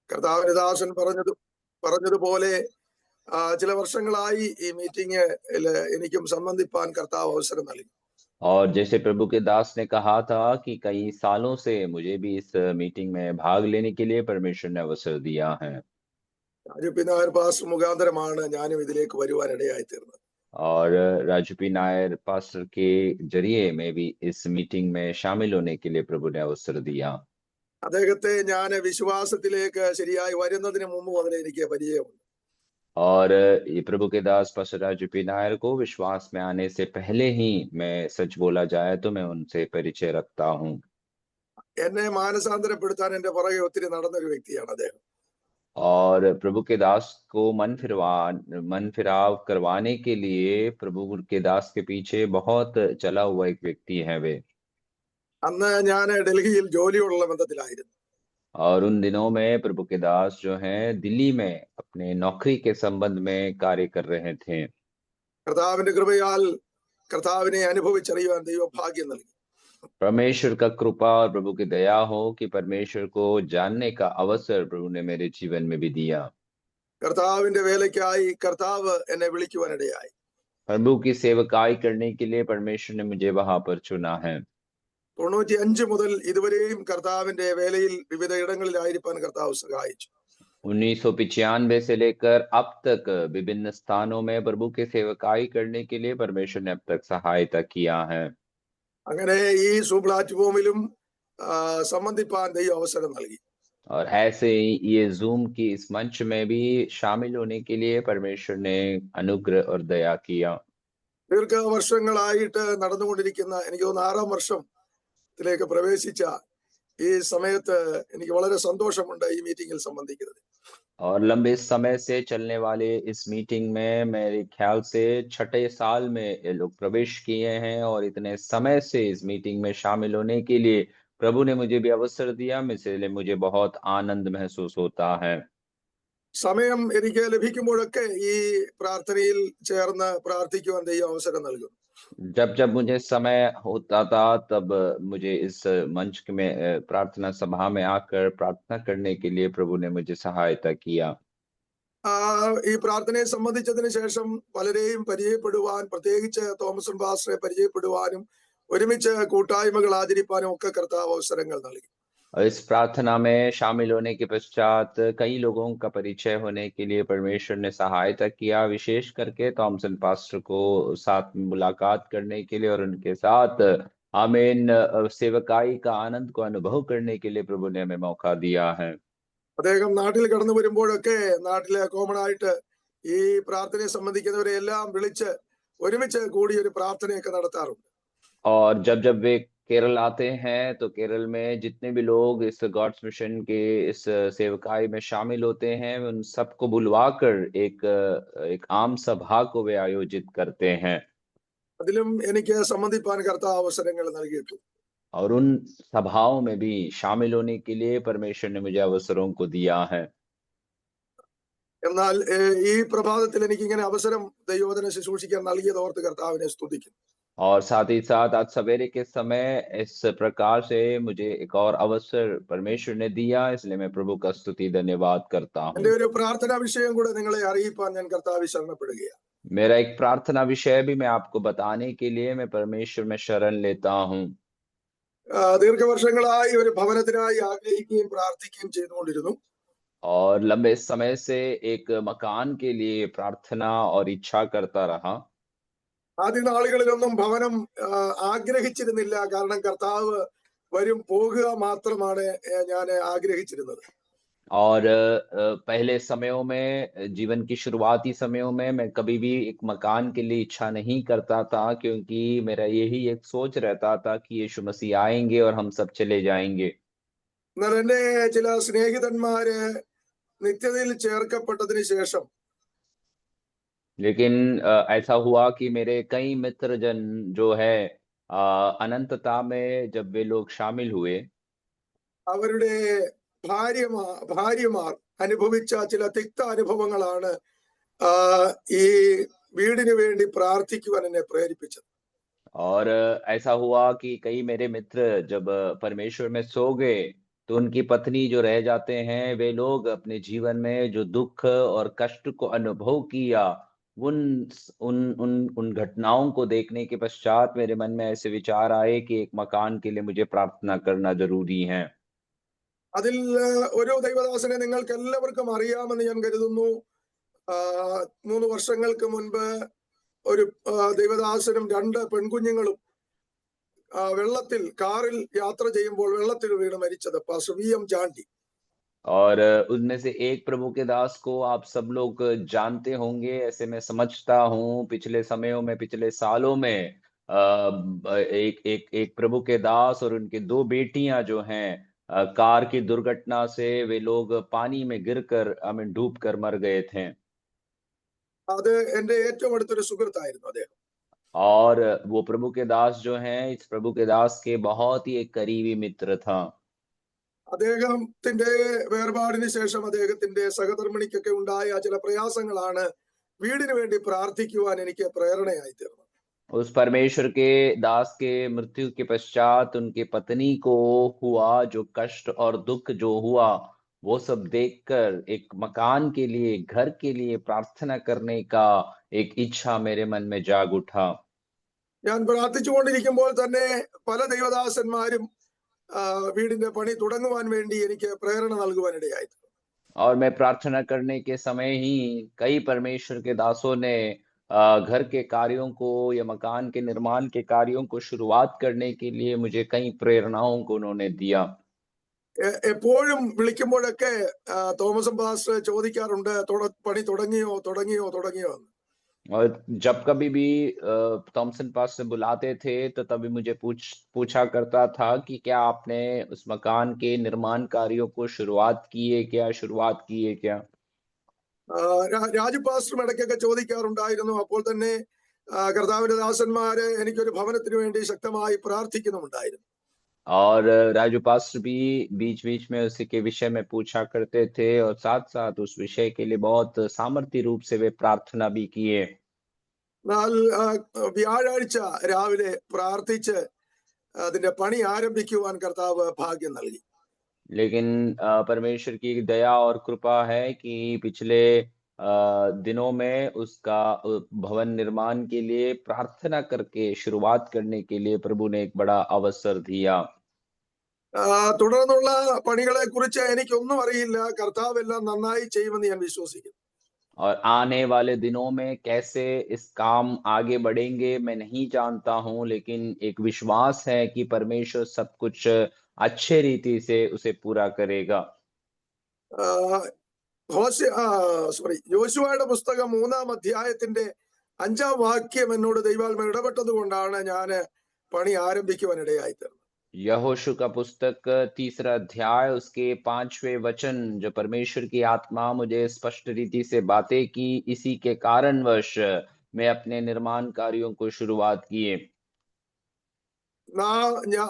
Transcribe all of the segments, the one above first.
കർത്താവിന്റെ ദാസൻ പറഞ്ഞതുപോലെ ചില വർഷങ്ങളായി ഈ മീറ്റിംഗ് എനിക്കും സംബന്ധിപ്പാൻ കർത്താവ് അവസരം നൽകി. और जैसे प्रभु के दास ने कहा था कि कई सालों से मुझे भी इस मीटिंग में भाग लेने के लिए परमेश्वर ने अवसर दिया है। രാജപ്പി നായർ പാസ്റ്റർ മുഖാന്തരമാണ് ഞാനും ഇതിലേക്ക് വരുവാൻ ഇടയായി തീർന്നത്. और राजू पी नायर पास्टर के जरिए मैं भी इस मीटिंग में शामिल होने के लिए प्रभु ने अवसर दिया। അദ്ദേഹത്തെ ഞാൻ വിശ്വാസത്തിലേക്ക് ശരിയായി വരുന്നതിന് മുമ്പ് മുതൽ എനിക്ക് പരിചയമുണ്ട്. और ये प्रभु के दास पास्टर राजू पी नायर को विश्वास में आने से पहले ही मैं सच बोला जाए तो मैं उनसे परिचय रखता हूँ। എന്നെ മാനസാന്തരപ്പെടുത്താൻ എന്റെ പുറകെ ഒത്തിരി നടന്നൊരു വ്യക്തിയാണ് അദ്ദേഹം. और प्रभु के दास को मन फिराव करवाने के लिए प्रभु के दास के पीछे बहुत चला हुआ एक व्यक्ति है वे। അന്ന് ഞാൻ ഡൽഹിയിൽ ജോലിയുള്ള ബന്ധത്തിലായിരുന്നു. और उन दिनों में प्रभु के दास जो हैं दिल्ली में अपने नौकरी के संबंध में कार्य कर रहे थे। കർത്താവിന്റെ കൃപയാൽ കർത്താവിനെ അനുഭവിച്ചറിയുവാൻ ദൈവം ഭാഗ്യം നൽകി. परमेश्वर का कृपा और प्रभु की दया हो कि परमेश्वर को जानने का अवसर प्रभु ने मेरे जीवन में भी दिया। കർത്താവിന്റെ വേലയ്ക്കായി കർത്താവ് എന്നെ വിളിക്കുവാനിടയായി. प्रभु की सेवकाई करने के लिए परमेश्वर ने मुझे वहां पर चुना है। 95 മുതൽ ഇതുവരെയും കർത്താവിന്റെ വേലയിൽ വിവിധ ഇടങ്ങളിലായിരിക്കാൻ കർത്താവ് സഹായിച്ചു. 1995 से लेकर अब तक विभिन्न स्थानों में प्रभु की सेवकाई करने के लिए परमेश्वर ने अब तक सहायता किया है। അങ്ങനെ ഈ പ്ലാറ്റ്ഫോമിലും സംബന്ധിപ്പാൻ ദൈവം അവസരം നൽകി. और ऐसे ही ये जूम की इस मंच में भी शामिल होने के लिए परमेश्वर ने अनुग्रह और दया किया। ദീർഘവർഷങ്ങളായിട്ട് നടന്നുകൊണ്ടിരിക്കുന്ന എനിക്ക് തോന്നുന്നു 6ാം വർഷത്തിലേക്ക് പ്രവേശിച്ച ഈ സമയത്ത് എനിക്ക് വളരെ സന്തോഷമുണ്ട് ഈ മീറ്റിംഗിൽ സംബന്ധിക്കുന്നത്. और लंबे समय से चलने वाले इस मीटिंग में मेरे ख्याल से 6ठे साल में ये लोग प्रवेश किए हैं और इतने समय से इस मीटिंग में शामिल होने के लिए प्रभु ने मुझे भी अवसर दिया, इसलिए मुझे बहुत आनंद महसूस होता है। സമയം എനിക്ക് ലഭിക്കുമ്പോഴൊക്കെ ഈ പ്രാർത്ഥനയിൽ ചേർന്ന് പ്രാർത്ഥിക്കുവാൻ ദൈവം അവസരം നൽകും. जब जब मुझे समय होता था तब मुझे इस मंच में प्रार्थना सभा में आकर प्रार्थना करने के लिए प्रभु ने मुझे सहायता किया। ഈ പ്രാർത്ഥനയെ സംബന്ധിച്ചതിന് ശേഷം പലരെയും പരിചയപ്പെടുവാൻ, പ്രത്യേകിച്ച് തോമസൺ പാസ്റ്ററെ പരിചയപ്പെടുവാനും ഒരുമിച്ച് കൂട്ടായ്മകൾ ആചരിപ്പാനും ഒക്കെ കർത്താവ് അവസരങ്ങൾ നൽകി. इस प्रार्थना में शामिल होने के पश्चात कई लोगों का परिचय होने के लिए परमेश्वर ने सहायता किया, विशेष करके थॉमसन पास्टर को साथ में मुलाकात करने के लिए और उनके साथ आमीन सेवकाई का आनंद को अनुभव करने के लिए प्रभु ने हमें मौका दिया है। അദ്ദേഹം നാട്ടിൽ കടന്നു വരുമ്പോഴൊക്കെ നാട്ടിലെ കോമൺ ആയിട്ട് ഈ പ്രാർത്ഥനയെ സംബന്ധിക്കുന്നവരെ എല്ലാം വിളിച്ച് ഒരുമിച്ച് കൂടി ഒരു പ്രാർത്ഥനയൊക്കെ നടത്താറുണ്ട്. और जब जब वे केरल आते हैं तो केरल में जितने भी लोग इस गॉड्स मिशन के इस सेवकाई में शामिल होते हैं उन सबको बुलवाकर एक आम सभा को वे आयोजित करते हैं। അതിലും എനിക്ക് സംബന്ധിപ്പാൻ കർത്താവ് അവസരങ്ങൾ നൽകിയിട്ടുണ്ട്. और उन सभाओं में भी शामिल होने के लिए परमेश्वर ने मुझे अवसरों को दिया है। എന്നാൽ ഈ പ്രഭാതത്തിൽ എനിക്ക് ഇങ്ങനെ അവസരം ദൈവവചന ശുശ്രൂഷിക്കാൻ നൽകിയത് ഓർത്ത് കർത്താവിനെ സ്തുതിക്കുന്നു. और साथ ही साथ आज सवेरे के समय इस प्रकार से मुझे एक और अवसर परमेश्वर ने दिया, इसलिए मैं प्रभु का स्तुति धन्यवाद करता हूँ। എന്റെ ഒരു പ്രാർത്ഥനാ വിഷയം കൂടെ നിങ്ങളെ അറിയിപ്പാൻ ഞാൻ കർത്താവിൽ ശരണപ്പെടുകയാണ്. मेरा एक प्रार्थना विषय भी मैं आपको बताने के लिए मैं परमेश्वर में शरण लेता हूँ। ദീർഘവർഷങ്ങളായി ഒരു ഭവനത്തിനായി ആഗ്രഹിക്കുകയും പ്രാർത്ഥിക്കുകയും ചെയ്തുകൊണ്ടിരുന്നു. और लंबे समय से एक मकान के लिए प्रार्थना और इच्छा करता रहा। ആദ്യ നാളുകളിലൊന്നും ഭവനം ആഗ്രഹിച്ചിരുന്നില്ല, കാരണം കർത്താവ് വരും പോകുക മാത്രമാണ് ഞാൻ ആഗ്രഹിച്ചിരുന്നത്. और पहले समयों में जीवन की शुरुआती समयों में मैं कभी भी एक मकान के लिए इच्छा नहीं करता था, क्योंकि मेरा यही एक सोच रहता था कि यीशु मसीह आएंगे और हम सब चले जाएंगे। എന്നാൽ എന്റെ ചില സ്നേഹിതന്മാര് നിത്യതയിൽ ചേർക്കപ്പെട്ടതിന് ശേഷം लेकिन ऐसा हुआ कि मेरे कई मित्र जन जो है अनंतता में जब वे लोग शामिल हुए, അവരുടെ ഭാര്യമാർ അനുഭവിച്ച ചില തിക്ത അനുഭവങ്ങളാണ് ഈ വീടിന് വേണ്ടി പ്രാർത്ഥിക്കുവാൻ എന്നെ പ്രേരിപ്പിച്ചത്. और ऐसा हुआ कि कई मेरे मित्र जब परमेश्वर में सो गए तो उनकी पत्नी जो रह जाते हैं, वे लोग अपने जीवन में जो दुःख और कष्ट को अनुभव किया, उन घटनाओं को देखने के पश्चात मेरे मन में ऐसे विचार आए कि एक मकान के लिए मुझे प्रार्थना करना ज़रूरी है। അതിൽ ഒരു ദൈവദാസനെ നിങ്ങൾക്ക് എല്ലാവർക്കും അറിയാമെന്ന് ഞാൻ കരുതുന്നു. 3 വർഷങ്ങൾക്ക് മുൻപ് ഒരു ദൈവദാസനും 2 പെൺകുഞ്ഞുങ്ങളും വെള്ളത്തിൽ കാറിൽ യാത്ര ചെയ്യുമ്പോൾ വെള്ളത്തിൽ വീണ് മരിച്ചത് പാസ്റ്റർ VM ചാണ്ടി. और उनमें से एक प्रभु के दास को आप सब लोग जानते होंगे, ऐसे मैं समझता हूँ पिछले समयों में, पिछले सालों में एक प्रभु के दास और उनकी 2 बेटियां जो हैं कार की दुर्घटना से वे लोग पानी में गिरकर डूब कर मर गए थे। അത് എന്റെ ഏറ്റവും അടുത്തൊരു സുഹൃത്തായിരുന്നു അദ്ദേഹം. और वो प्रभु के दास जो हैं, इस प्रभु के दास के बहुत ही एक करीबी मित्र था। അദ്ദേഹത്തിന്റെ വേർപാടിന് ശേഷം അദ്ദേഹത്തിന്റെ സഹധർമ്മിണിക്കൊക്കെ ഉണ്ടായ ചില പ്രയാസങ്ങളാണ് വീടിന് വേണ്ടി പ്രാർത്ഥിക്കുവാൻ എനിക്ക് പ്രേരണയായി തീർന്നത്. उस परमेश्वर के दास के मृत्यु के पश्चात उनकी पत्नी को हुआ जो कष्ट और दुःख जो हुआ, वो सब देखकर एक मकान के लिए, घर के लिए प्रार्थना करने का एक इच्छा मेरे मन में जाग उठा। ഞാൻ പ്രാർത്ഥിച്ചുകൊണ്ടിരിക്കുമ്പോൾ തന്നെ പല ദൈവദാസന്മാരും വീടിന്റെ പണി തുടങ്ങുവാൻ വേണ്ടി എനിക്ക് പ്രേരണ നൽകുവാനിടയായി. और मैं प्रार्थना करने के समय ही कई परमेश्वर के दासों ने घर के कार्यों को या मकान के निर्माण के कार्यों को शुरुआत करने के लिए मुझे कई प्रेरणाओं को उन्होंने दिया। എപ്പോഴും വിളിക്കുമ്പോഴൊക്കെ തോമസ് പാസ്റ്റർ ചോദിക്കാറുണ്ട്, പണി തുടങ്ങിയോ തുടങ്ങിയോ തുടങ്ങിയോ എന്ന്. और जब कभी भी थॉमसन पास्टर बुलाते थे तो तभी मुझे पूछा करता था कि क्या आपने उस मकान के निर्माण कार्यों को शुरुआत की है क्या? രാജു പാസ്റ്ററും ഇടയ്ക്കൊക്കെ ചോദിക്കാറുണ്ടായിരുന്നു. അപ്പോൾ തന്നെ കർത്താവിന്റെ ദാസന്മാര് എനിക്കൊരു ഭവനത്തിന് വേണ്ടി ശക്തമായി പ്രാർത്ഥിക്കുന്നുണ്ടായിരുന്നു. और राजू पास्टर भी बीच-बीच में उसी के विषय में पूछा करते थे और साथ-साथ उस विषय के लिए बहुत सामर्थ्य रूप से वे प्रार्थना भी किए। എന്നാൽ വ്യാഴാഴ്ച രാവിലെ പ്രാർത്ഥിച്ച് അതിന്റെ പണി ആരംഭിക്കുവാൻ കർത്താവ് ഭാഗ്യം നൽകി. लेकिन परमेश्वर की दया और कृपा है कि पिछले दिनों में उसका भवन निर्माण के लिए प्रार्थना करके शुरुआत करने के लिए प्रभु ने एक बड़ा अवसर दिया। തുടർന്നുള്ള പണികളെ കുറിച്ച് എനിക്കൊന്നും അറിയില്ല. കർത്താവ് എല്ലാം നന്നായി ചെയ്യുമെന്ന് ഞാൻ വിശ്വസിക്കുന്നു. और आने वाले दिनों में कैसे इस काम आगे बढ़ेंगे मैं नहीं जानता हूँ, लेकिन एक विश्वास है कि परमेश्वर सब कुछ अच्छे रीति से उसे पूरा करेगा। യോശുവയുടെ പുസ്തകം 3-ാം അധ്യായത്തിന്റെ 5-ാം വാക്യം എന്നോട് ദൈവാത്മാവ് ഇടപെട്ടത് കൊണ്ടാണ് ഞാൻ പണി ആരംഭിക്കുവാൻ ഇടയായി തീർന്നത്. यहोशू का पुस्तक 3रा अध्याय उसके 5वें वचन जो परमेश्वर की आत्मा मुझे स्पष्ट रीति से बातें की, इसी के कारणवश मैं अपने निर्माण कार्यों को शुरुआत किए।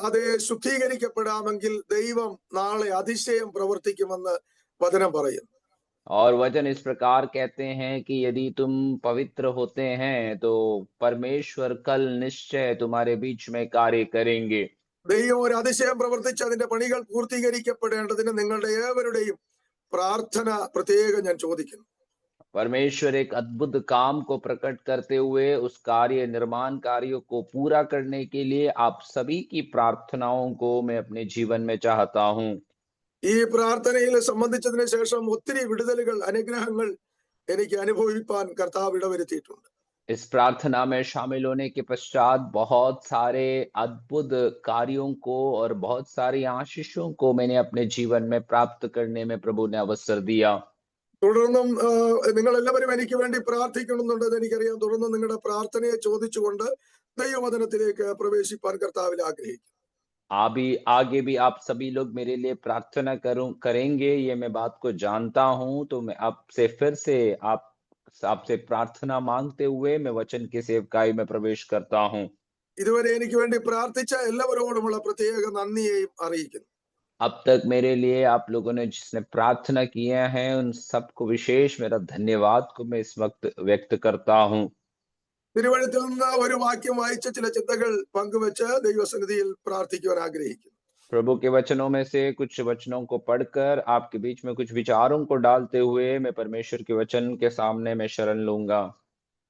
അത് ശുദ്ധീകരിക്കപ്പെടാമെങ്കിൽ ദൈവം നാളെ അതിശയം പ്രവർത്തിക്കുമെന്ന് വചനം പറയുന്നു. और वचन इस प्रकार कहते हैं कि यदि तुम पवित्र होते हैं तो परमेश्वर कल निश्चय तुम्हारे बीच में कार्य करेंगे। ദൈവം ഒരു അതിശയം പ്രവർത്തിച്ച് അതിന്റെ പണികൾ പൂർത്തീകരിക്കപ്പെടേണ്ടതിന് നിങ്ങളുടെ ഏവരുടെയും പ്രാർത്ഥന പ്രത്യേകം ഞാൻ ചോദിക്കുന്നു. परमेश्वर एक अद्भुत काम को प्रकट करते हुए उस निर्माण कार्यों को पूरा करने के लिए आप सभी की प्रार्थनाओं को मैं अपने जीवन में चाहता हूँ। ഈ പ്രാർത്ഥനയിൽ സംബന്ധിച്ചതിന് ശേഷം ഒത്തിരി വിടുതലുകൾ, അനുഗ്രഹങ്ങൾ എനിക്ക് അനുഭവിപ്പാൻ കർത്താവ് ഇടവരുത്തിയിട്ടുണ്ട്. इस प्रार्थना में शामिल होने के पश्चात बहुत सारे अद्भुत कार्यों को और बहुत सारी आशीषों को मैंने अपने जीवन में प्राप्त करने में प्रभु ने अवसर दिया। തുടർന്നും നിങ്ങൾ എല്ലാവരും എനിക്ക് വേണ്ടി പ്രാർത്ഥിക്കണമെന്നുണ്ടെന്ന് എനിക്കറിയാം. തുടർന്ന് നിങ്ങളുടെ പ്രാർത്ഥനയെ ചോദിച്ചുകൊണ്ട് ദൈവവചനത്തിലേക്ക് പ്രവേശിപ്പാൻ കർത്താവിൽ आग्रहिക്കുന്നു. आगे भी आप सभी लोग मेरे लिए प्रार्थना करेंगे, ये मैं बात को जानता हूँ। तो मैं आपसे फिर से आपसे प्रार्थना मांगते हुए मैं वचन की सेवकाई में प्रवेश करता हूँ। ഇതുവരെ എനിക്ക് വേണ്ടി പ്രാർത്ഥിച്ച എല്ലാവരോടുമുള്ള പ്രത്യേക നന്ദിയെയും അറിയിക്കുന്നു. अब तक मेरे लिए आप लोगों ने जिसने प्रार्थना किए हैं उन सबको विशेष मेरा धन्यवाद को मैं इस वक्त व्यक्त करता हूँ। തിരുവഴുത്തിൽ നിന്ന് ഒരു വാക്യം വായിച്ച ചില ചിന്തകൾ പങ്കുവെച്ച് ദൈവസന്നിധിയിൽ പ്രാർത്ഥിക്കുവാൻ ആഗ്രഹിക്കുന്നു. प्रभु के वचनों में से कुछ वचनों को पढ़कर आपके बीच में कुछ विचारों को डालते हुए मैं परमेश्वर के वचन के सामने मैं शरण लूंगा।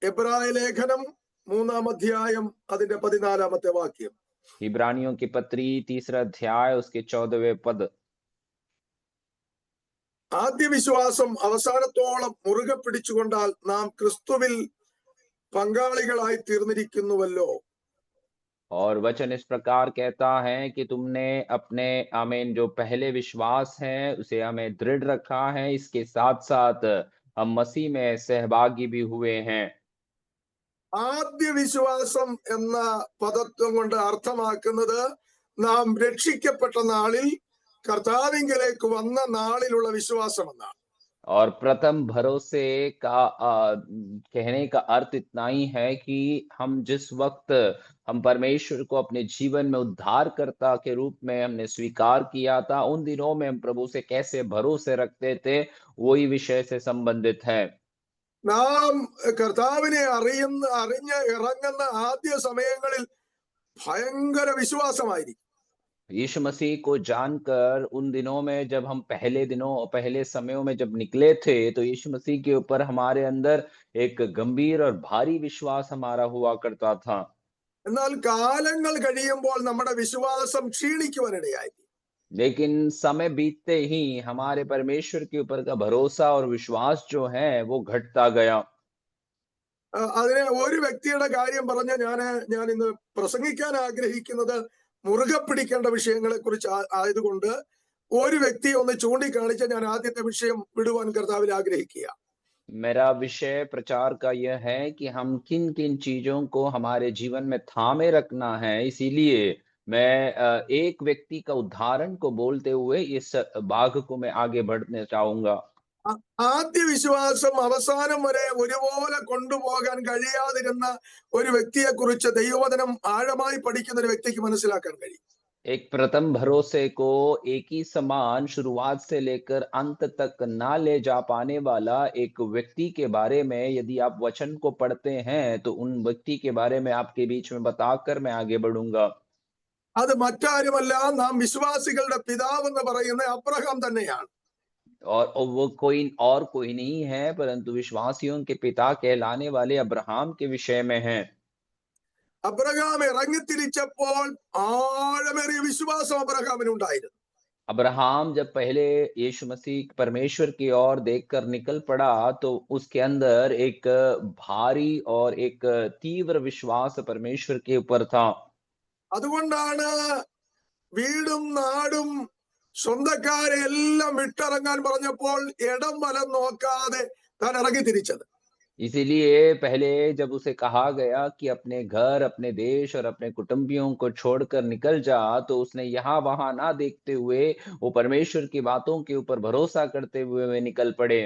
എബ്രായ ലേഖനം 3-ാം അധ്യായം അതിന്റെ 14-ാമത്തെ വാക്യം. इब्रानियों की पत्री 3रा अध्याय उसके 14वें पद। ആദ്യ വിശ്വാസം അവസാനത്തോളം മുറുകെ പിടിച്ചുകൊണ്ടാൽ നാം ക്രിസ്തുവിൽ പങ്കാളികളായി തീർന്നിരിക്കുന്നുവല്ലോ. और वचन इस प्रकार कहता है कि तुमने अपने आमीन जो पहले विश्वास है उसे हमें दृढ़ रखा है, इसके साथ साथ हम मसीह में सहभागी भी हुए हैं। ആദ്യ വിശ്വാസം എന്ന പദത്വം കൊണ്ട് അർത്ഥമാക്കുന്നത് നാം രക്ഷിക്കപ്പെട്ട നാളിൽ കർത്താവിങ്കലേക്ക് വന്ന നാളിലുള്ള വിശ്വാസം എന്നാണ്. और प्रथम भरोसे का कहने का अर्थ इतना ही है कि हम जिस वक्त हम परमेश्वर को अपने जीवन में उद्धारकर्ता के रूप में हमने स्वीकार किया था, उन दिनों में हम प्रभु से कैसे भरोसे रखते थे, वही विषय से संबंधित है। നാം കർത്താവിനെ അറിഞ്ഞ് ഇറങ്ങുന്ന ആദ്യ സമയങ്ങളിൽ ഭയങ്കര വിശ്വാസമായിരിക്കും. यीशु मसीह को जानकर उन दिनों में जब हम पहले समयों में जब निकले थे, तो यीशु मसीह के ऊपर हमारे अंदर एक गंभीर और भारी विश्वास हमारा हुआ करता था। എന്നാൽ കാലങ്ങൾ കഴിയുമ്പോൾ നമ്മുടെ വിശ്വാസം ക്ഷീണിക്കുവാനിടയായി. लेकिन समय बीतते ही हमारे परमेश्वर के ऊपर का भरोसा और विश्वास जो है वो घटता गया। അതിനെ ഒരു വ്യക്തിയുടെ കാര്യം പറഞ്ഞ് ഞാൻ ഇന്ന് പ്രസംഗിക്കാൻ ആഗ്രഹിക്കുന്നത് മുറുകെ പിടിക്കേണ്ട വിഷയങ്ങളെ കുറിച്ച് ആയതുകൊണ്ട് ഒരു വ്യക്തി ഒന്ന് ചൂണ്ടിക്കാണിച്ച് ഞാൻ ആദ്യത്തെ വിഷയം വിടുവാൻ കർത്താവിൽ ആഗ്രഹിക്കുക. मेरा विषय प्रचार का यह है कि हम किन किन चीजों को हमारे जीवन में थामे रखना है, इसीलिए मैं एक व्यक्ति का उदाहरण को बोलते हुए इस भाग को मैं आगे बढ़ने चाहूंगा। ആദ്യ വിശ്വാസം അവസാനം വരെ ഒരുപോലെ കൊണ്ടുപോകാൻ കഴിയാതിരുന്ന ഒരു വ്യക്തിയെ കുറിച്ച് ദൈവവചനം ആഴമായി പഠിക്കുന്ന ഒരു വ്യക്തിക്ക് മനസ്സിലാക്കാൻ കഴിയും. एक प्रथम भरोसे को एक ही समान शुरुआत से लेकर अंत तक ना ले जा पाने वाला एक व्यक्ति के बारे में यदि आप वचन को पढ़ते हैं, तो उन व्यक्ति के बारे में आपके बीच में बताकर मैं आगे बढ़ूंगा। അത് മറ്റാരുമല്ല, നാം വിശ്വാസികളുടെ പിതാവെന്ന് പറയുന്ന അബ്രഹാം തന്നെയാണ്. और वो कोई नहीं है, परंतु विश्वासियों के पिता कहलाने वाले अब्राहम के विषय में है। അബ്രഹാം ഇറങ്ങിത്തിരിച്ചപ്പോൾ ആഴമേറിയ വിശ്വാസം അബ്രഹാമിനുണ്ടായിരുന്നു. अब्राहम जब पहले यीशु मसीह परमेश्वर की ओर देखकर निकल पड़ा, तो उसके अंदर एक भारी और एक तीव्र विश्वास परमेश्वर के ऊपर था। അതുകൊണ്ടാണ് വീടും നാടും സ്വന്തക്കാരെ എല്ലാം വിട്ടിറങ്ങാൻ പറഞ്ഞപ്പോൾ ഇടം വലം നോക്കാതെ താൻ ഇറങ്ങിത്തിരിച്ചത്. इसीलिए पहले जब उसे कहा गया कि अपने घर, अपने देश और अपने कुटुंबियों को छोड़कर निकल जा, तो उसने यहाँ वहां ना देखते हुए वो परमेश्वर की बातों के ऊपर भरोसा करते हुए वे निकल पड़े।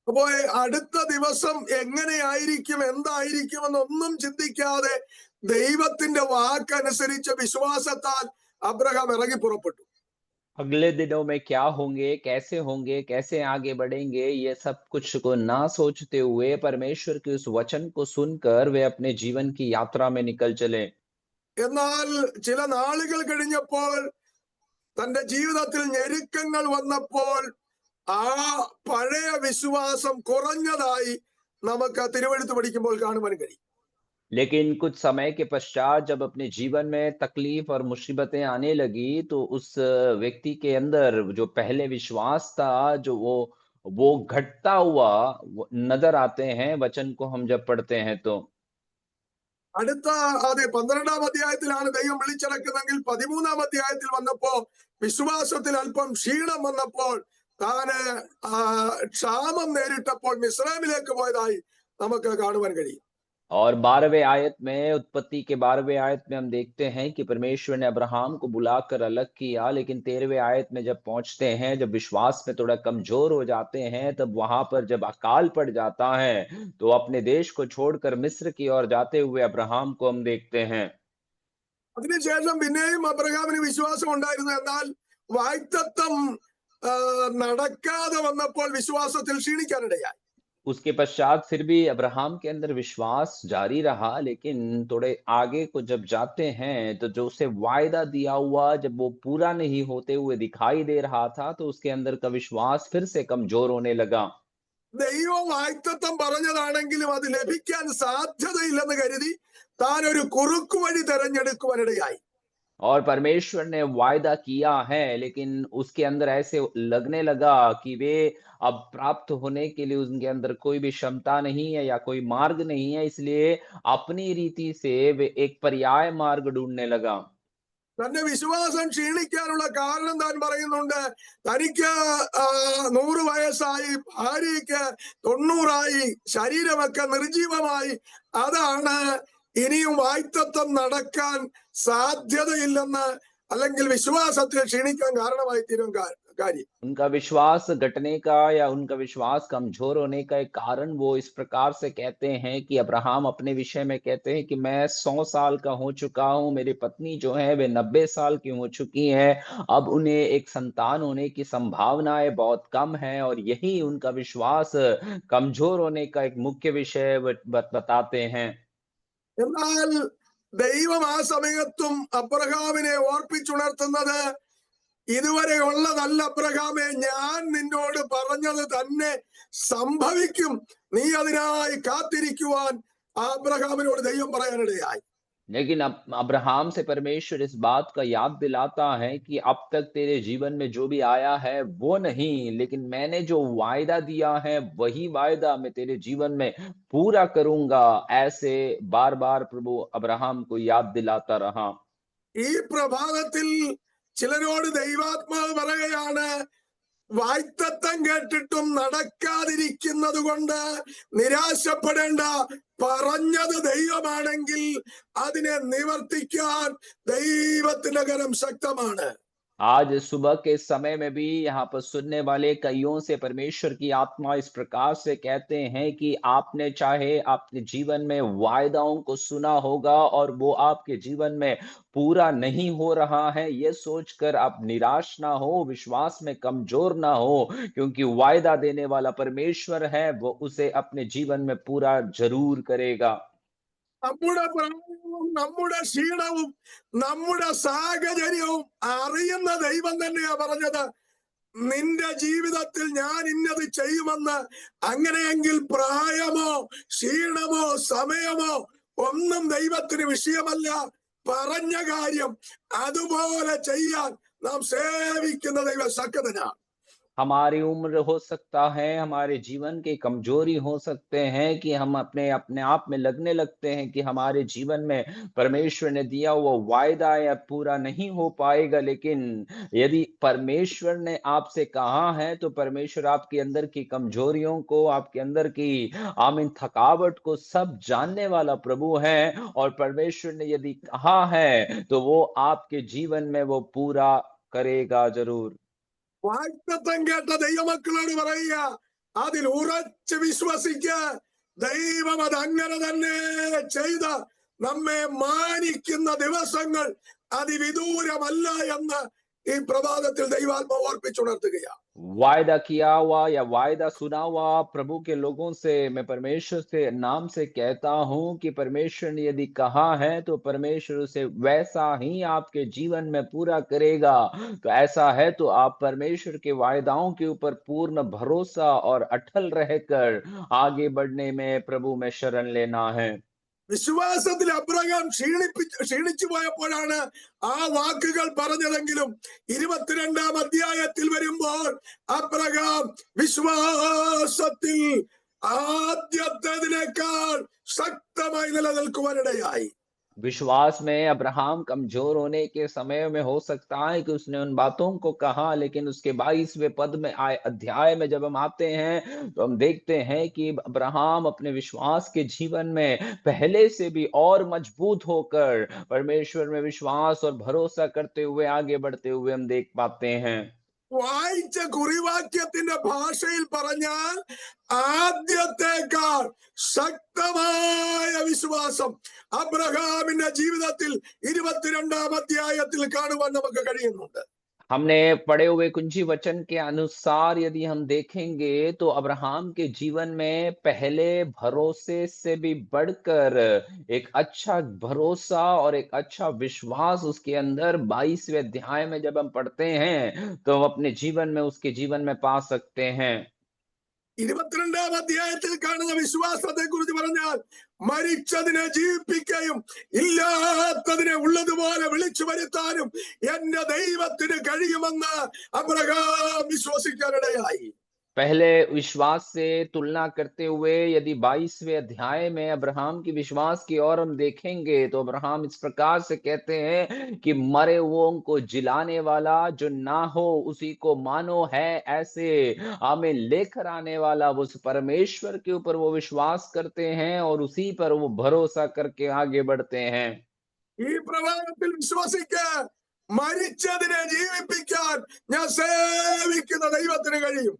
അപ്പോ അടുത്ത ദിവസം എങ്ങനെയായിരിക്കും, എന്തായിരിക്കും എന്നൊന്നും ചിന്തിക്കാതെ ദൈവത്തിന്റെ വാക്കനുസരിച്ച് വിശ്വാസത്താൽ അബ്രഹാം ഇറങ്ങി പുറപ്പെട്ടു. अगले दिनों में क्या होंगे, कैसे आगे बढ़ेंगे, ये सब कुछ को ना सोचते हुए परमेश्वर के उस वचन को सुनकर वे अपने जीवन की यात्रा में निकल चले। എന്നാൽ ചില നാളുകൾ കഴിഞ്ഞപ്പോൾ തന്റെ ജീവിതത്തിൽ ഞെരുക്കങ്ങൾ വന്നപ്പോൾ ആ പഴയ വിശ്വാസം കുറഞ്ഞതായി നമുക്ക് തിരുവെഴുത്ത് പഠിക്കുമ്പോൾ കാണുവാൻ കഴിയും. लेकिन कुछ समय के पश्चात जब अपने जीवन में तकलीफ और मुसीबतें आने लगी, तो उस व्यक्ति के अंदर जो पहले विश्वास था, जो वो घटता हुआ नजर आते हैं वचन को हम जब पढ़ते हैं तो। അടുത്ത അതെ 12-ാം അധ്യായത്തിലാണ് ദൈവം വിളിച്ചിറക്കുന്നതെങ്കിൽ 13-ാം അധ്യായത്തിൽ വന്നപ്പോ വിശ്വാസത്തിൽ അല്പം ക്ഷീണം വന്നപ്പോൾ താന് ക്ഷാമം നേരിട്ടപ്പോൾ മിസ്രൈമിലേക്ക് പോയതായി നമുക്ക് കാണുവാൻ കഴിയും. और 12वें आयत में, उत्पत्ति के 12वें आयत में हम देखते हैं कि परमेश्वर ने अब्राहम को बुलाकर अलग किया, लेकिन 13वें आयत में जब पहुंचते हैं, जब विश्वास में थोड़ा कमजोर हो जाते हैं, तब वहां पर जब अकाल पड़ जाता है, तो अपने देश को छोड़कर मिस्र की ओर जाते हुए अब्राहम को हम देखते हैं। അതിനുശേഷം പിന്നെയും അബ്രഹാമിന് വിശ്വാസം ഉണ്ടായിരുന്നു. എന്നാൽ വാഗ്ദത്തം നടക്കാതെ വന്നപ്പോൾ വിശ്വാസത്തിൽ ക്ഷീണിക്കാനിടയായി. उसके पश्चात फिर भी अब्राहम के अंदर विश्वास जारी रहा, लेकिन थोड़े आगे को जब जाते हैं तो जो उसे वायदा दिया हुआ जब वो पूरा नहीं होते हुए दिखाई दे रहा था, तो उसके अंदर का विश्वास फिर से कमजोर होने लगा। ദൈവം വാഗ്ദത്തം പറഞ്ഞതാണെങ്കിലും അത് ലഭിക്കാൻ സാധ്യതയില്ലെന്ന് കരുതി താൻ ഒരു കുറുക്കു വഴി തെരഞ്ഞെടുക്കുവാനിടയായി. और परमेश्वर ने वायदा किया है, लेकिन उसके अंदर ऐसे लगने लगा कि वे अब प्राप्त होने के लिए उनके अंदर कोई भी क्षमता नहीं है या कोई मार्ग नहीं है, इसलिए अपनी रीति से वे एक पर्याय मार्ग ढूंढने लगा। തന്റെ വിശ്വാസം ക്ഷീണിക്കാനുള്ള കാരണം താൻ പറയുന്നുണ്ട്. തനിക്ക് 100 വയസ്സായി, ഭാര്യയ്ക്ക് 90 ശരീരമൊക്കെ നിർജീവമായി. അതാണ് ഇനിയും വാഗ്ദത്തം നടക്കാൻ സാധ്യതയില്ലെന്ന്, അല്ലെങ്കിൽ വിശ്വാസത്തിൽ ക്ഷീണിക്കാൻ കാരണമായി തീരും കാര്യം. उनका विश्वास घटने का या उनका विश्वास कमजोर होने का एक कारण वो इस प्रकार से कहते हैं कि अब्राहम अपने विषय में कहते हैं कि मैं 100 साल का हो चुका हूँ, मेरी पत्नी जो है वे 90 साल की हो चुकी है, अब उन्हें एक संतान होने की संभावनाएं बहुत कम है, और यही उनका विश्वास कमजोर होने का एक मुख्य विषय बताते हैं। എന്നാൽ ദൈവം ആ സമയത്തും അബ്രഹാമിനെ ഓർപ്പിച്ചുണർത്തുന്നത്, ഇതുവരെ ഉള്ളതല്ല അബ്രഹാമേ, ഞാൻ നിന്നോട് പറഞ്ഞത് തന്നെ സംഭവിക്കും, നീ അതിനായി കാത്തിരിക്കുവാൻ അബ്രഹാമിനോട് ദൈവം പറയാനിടയായി. लेकिन अब अब्राहम से परमेश्वर इस बात का याद दिलाता है कि अब तक तेरे जीवन में जो भी आया है वो नहीं, लेकिन मैंने जो वायदा दिया है वही वायदा मैं तेरे जीवन में पूरा करूंगा। ऐसे बार बार प्रभु अब्राहम को याद दिलाता रहा। ഈ പ്രഭാതത്തിൽ ചിലരോട് ദൈവാത്മാവ് പറയുകയാണ്, വാഗ്ദത്തം കേട്ടിട്ടും നടക്കാതിരിക്കുന്നത് കൊണ്ട് നിരാശപ്പെടേണ്ട. പറഞ്ഞത് ദൈവമാണെങ്കിൽ അതിനെ നിവർത്തിക്കാൻ ദൈവത്തിന്റെ കരം ശക്തമാണ്. आज सुबह के समय में भी यहाँ पर सुनने वाले कईयों से परमेश्वर की आत्मा इस प्रकार से कहते हैं कि आपने चाहे आपके जीवन में वायदाओं को सुना होगा और वो आपके जीवन में पूरा नहीं हो रहा है, ये सोचकर आप निराश ना हो, विश्वास में कमजोर ना हो, क्योंकि वायदा देने वाला परमेश्वर है, वो उसे अपने जीवन में पूरा जरूर करेगा। നമ്മുടെ പ്രായവും നമ്മുടെ ക്ഷീണവും നമ്മുടെ സാഹചര്യവും അറിയുന്ന ദൈവം തന്നെയാ പറഞ്ഞത്, നിന്റെ ജീവിതത്തിൽ ഞാൻ ഇന്നത് ചെയ്യുമെന്ന്. അങ്ങനെയെങ്കിൽ പ്രായമോ ക്ഷീണമോ സമയമോ ഒന്നും ദൈവത്തിന് വിഷയമല്ല. പറഞ്ഞ കാര്യം അതുപോലെ ചെയ്യാൻ നാം സേവിക്കുന്ന ദൈവം ശക്തനാണ്. हमारी उम्र हो सकता है, हमारे जीवन के कमजोरी हो सकते हैं कि हम अपने अपने आप में लगने लगते हैं कि हमारे जीवन में परमेश्वर ने दिया हुआ वायदा या पूरा नहीं हो पाएगा, लेकिन यदि परमेश्वर ने आपसे कहा है तो परमेश्वर आपके अंदर की कमजोरियों को, आपके अंदर की आमीन थकावट को सब जानने वाला प्रभु है, और परमेश्वर ने यदि कहा है तो वो आपके जीवन में वो पूरा करेगा जरूर। വാഗ്ദത്തം കേട്ട ദൈവമക്കളോട് പറയുക, അതിൽ ഉറച്ച് വിശ്വസിക്ക. ദൈവം അത് അങ്ങനെ തന്നെ ചെയ്ത് നമ്മെ മാനിക്കുന്ന ദിവസങ്ങൾ അതിവിദൂരമല്ല എന്ന് ഈ പ്രഭാതത്തിൽ ദൈവാത്മാവ് ഓർപ്പിച്ചുണർത്തുകയാണ്. वायदा किया हुआ या वायदा सुना हुआ प्रभु के लोगों से मैं परमेश्वर से नाम से कहता हूं कि परमेश्वर ने यदि कहा है तो परमेश्वर उसे वैसा ही आपके जीवन में पूरा करेगा। तो ऐसा है तो आप परमेश्वर के वायदाओं के ऊपर पूर्ण भरोसा और अटल रहकर आगे बढ़ने में प्रभु में शरण लेना है। വിശ്വാസത്തിൽ അബ്രഹാം ക്ഷീണിച്ചു പോയപ്പോഴാണ് ആ വാക്കുകൾ പറഞ്ഞതെങ്കിലും 22-ാം അധ്യായത്തിൽ വരുമ്പോൾ അബ്രഹാം വിശ്വാസത്തിൽ ആദ്യത്തേതിനേക്കാൾ ശക്തമായി നിലനിൽക്കുവാനിടയായി. विश्वास में अब्राहम कमजोर होने के समय में हो सकता है कि उसने उन बातों को कहा, लेकिन उसके 22वें पद में आए अध्याय में जब हम आते हैं तो हम देखते हैं कि अब्राहम अपने विश्वास के जीवन में पहले से भी और मजबूत होकर परमेश्वर में विश्वास और भरोसा करते हुए आगे बढ़ते हुए हम देख पाते हैं। വായിച്ച കുറിവാക്യത്തിന്റെ ഭാഷയിൽ പറഞ്ഞാൽ ആദ്യത്തേക്കാൾ ശക്തമായ വിശ്വാസം അബ്രഹാമിന്റെ ജീവിതത്തിൽ 22-ാം അധ്യായത്തിൽ കാണുവാൻ നമുക്ക് കഴിയുന്നുണ്ട്. हमने पढ़े हुए कुंजी वचन के अनुसार यदि हम देखेंगे तो अब्राहम के जीवन में पहले भरोसे से भी बढ़कर एक अच्छा भरोसा और एक अच्छा विश्वास उसके अंदर 22वें अध्याय में जब हम पढ़ते हैं तो हम अपने जीवन में उसके जीवन में पा सकते हैं। 22-ാം അധ്യായത്തിൽ കാണുന്ന വിശ്വാസത്തെ കുറിച്ച് പറഞ്ഞാൽ മരിച്ചതിനെ ജീവിപ്പിക്കുകയും ഇല്ലാത്തതിനെ ഉള്ളതുപോലെ വിളിച്ചു വരുത്താനും എന്റെ ദൈവത്തിന് കഴിയുമെന്ന് അബ്രഹാം വിശ്വസിക്കാനിടയായി. पहले विश्वास से तुलना करते हुए यदि 22वें अध्याय में अब्राहम की विश्वास की ओर हम देखेंगे तो अब्राहम इस प्रकार से कहते हैं कि मरे हुओं को जिलाने वाला जो ना हो उसी को मानो है, ऐसे हमें लेकर आने वाला उस परमेश्वर के ऊपर वो विश्वास करते हैं और उसी पर वो भरोसा करके आगे बढ़ते हैं। ഈ പ്രമാണത്തിൽ വിശ്വസിക്ക്, മരിച്ചതിനെ ജീവിപ്പിക്കാൻ ഞാൻ സേവിക്കുന്ന ദൈവത്തിന് കഴിയും.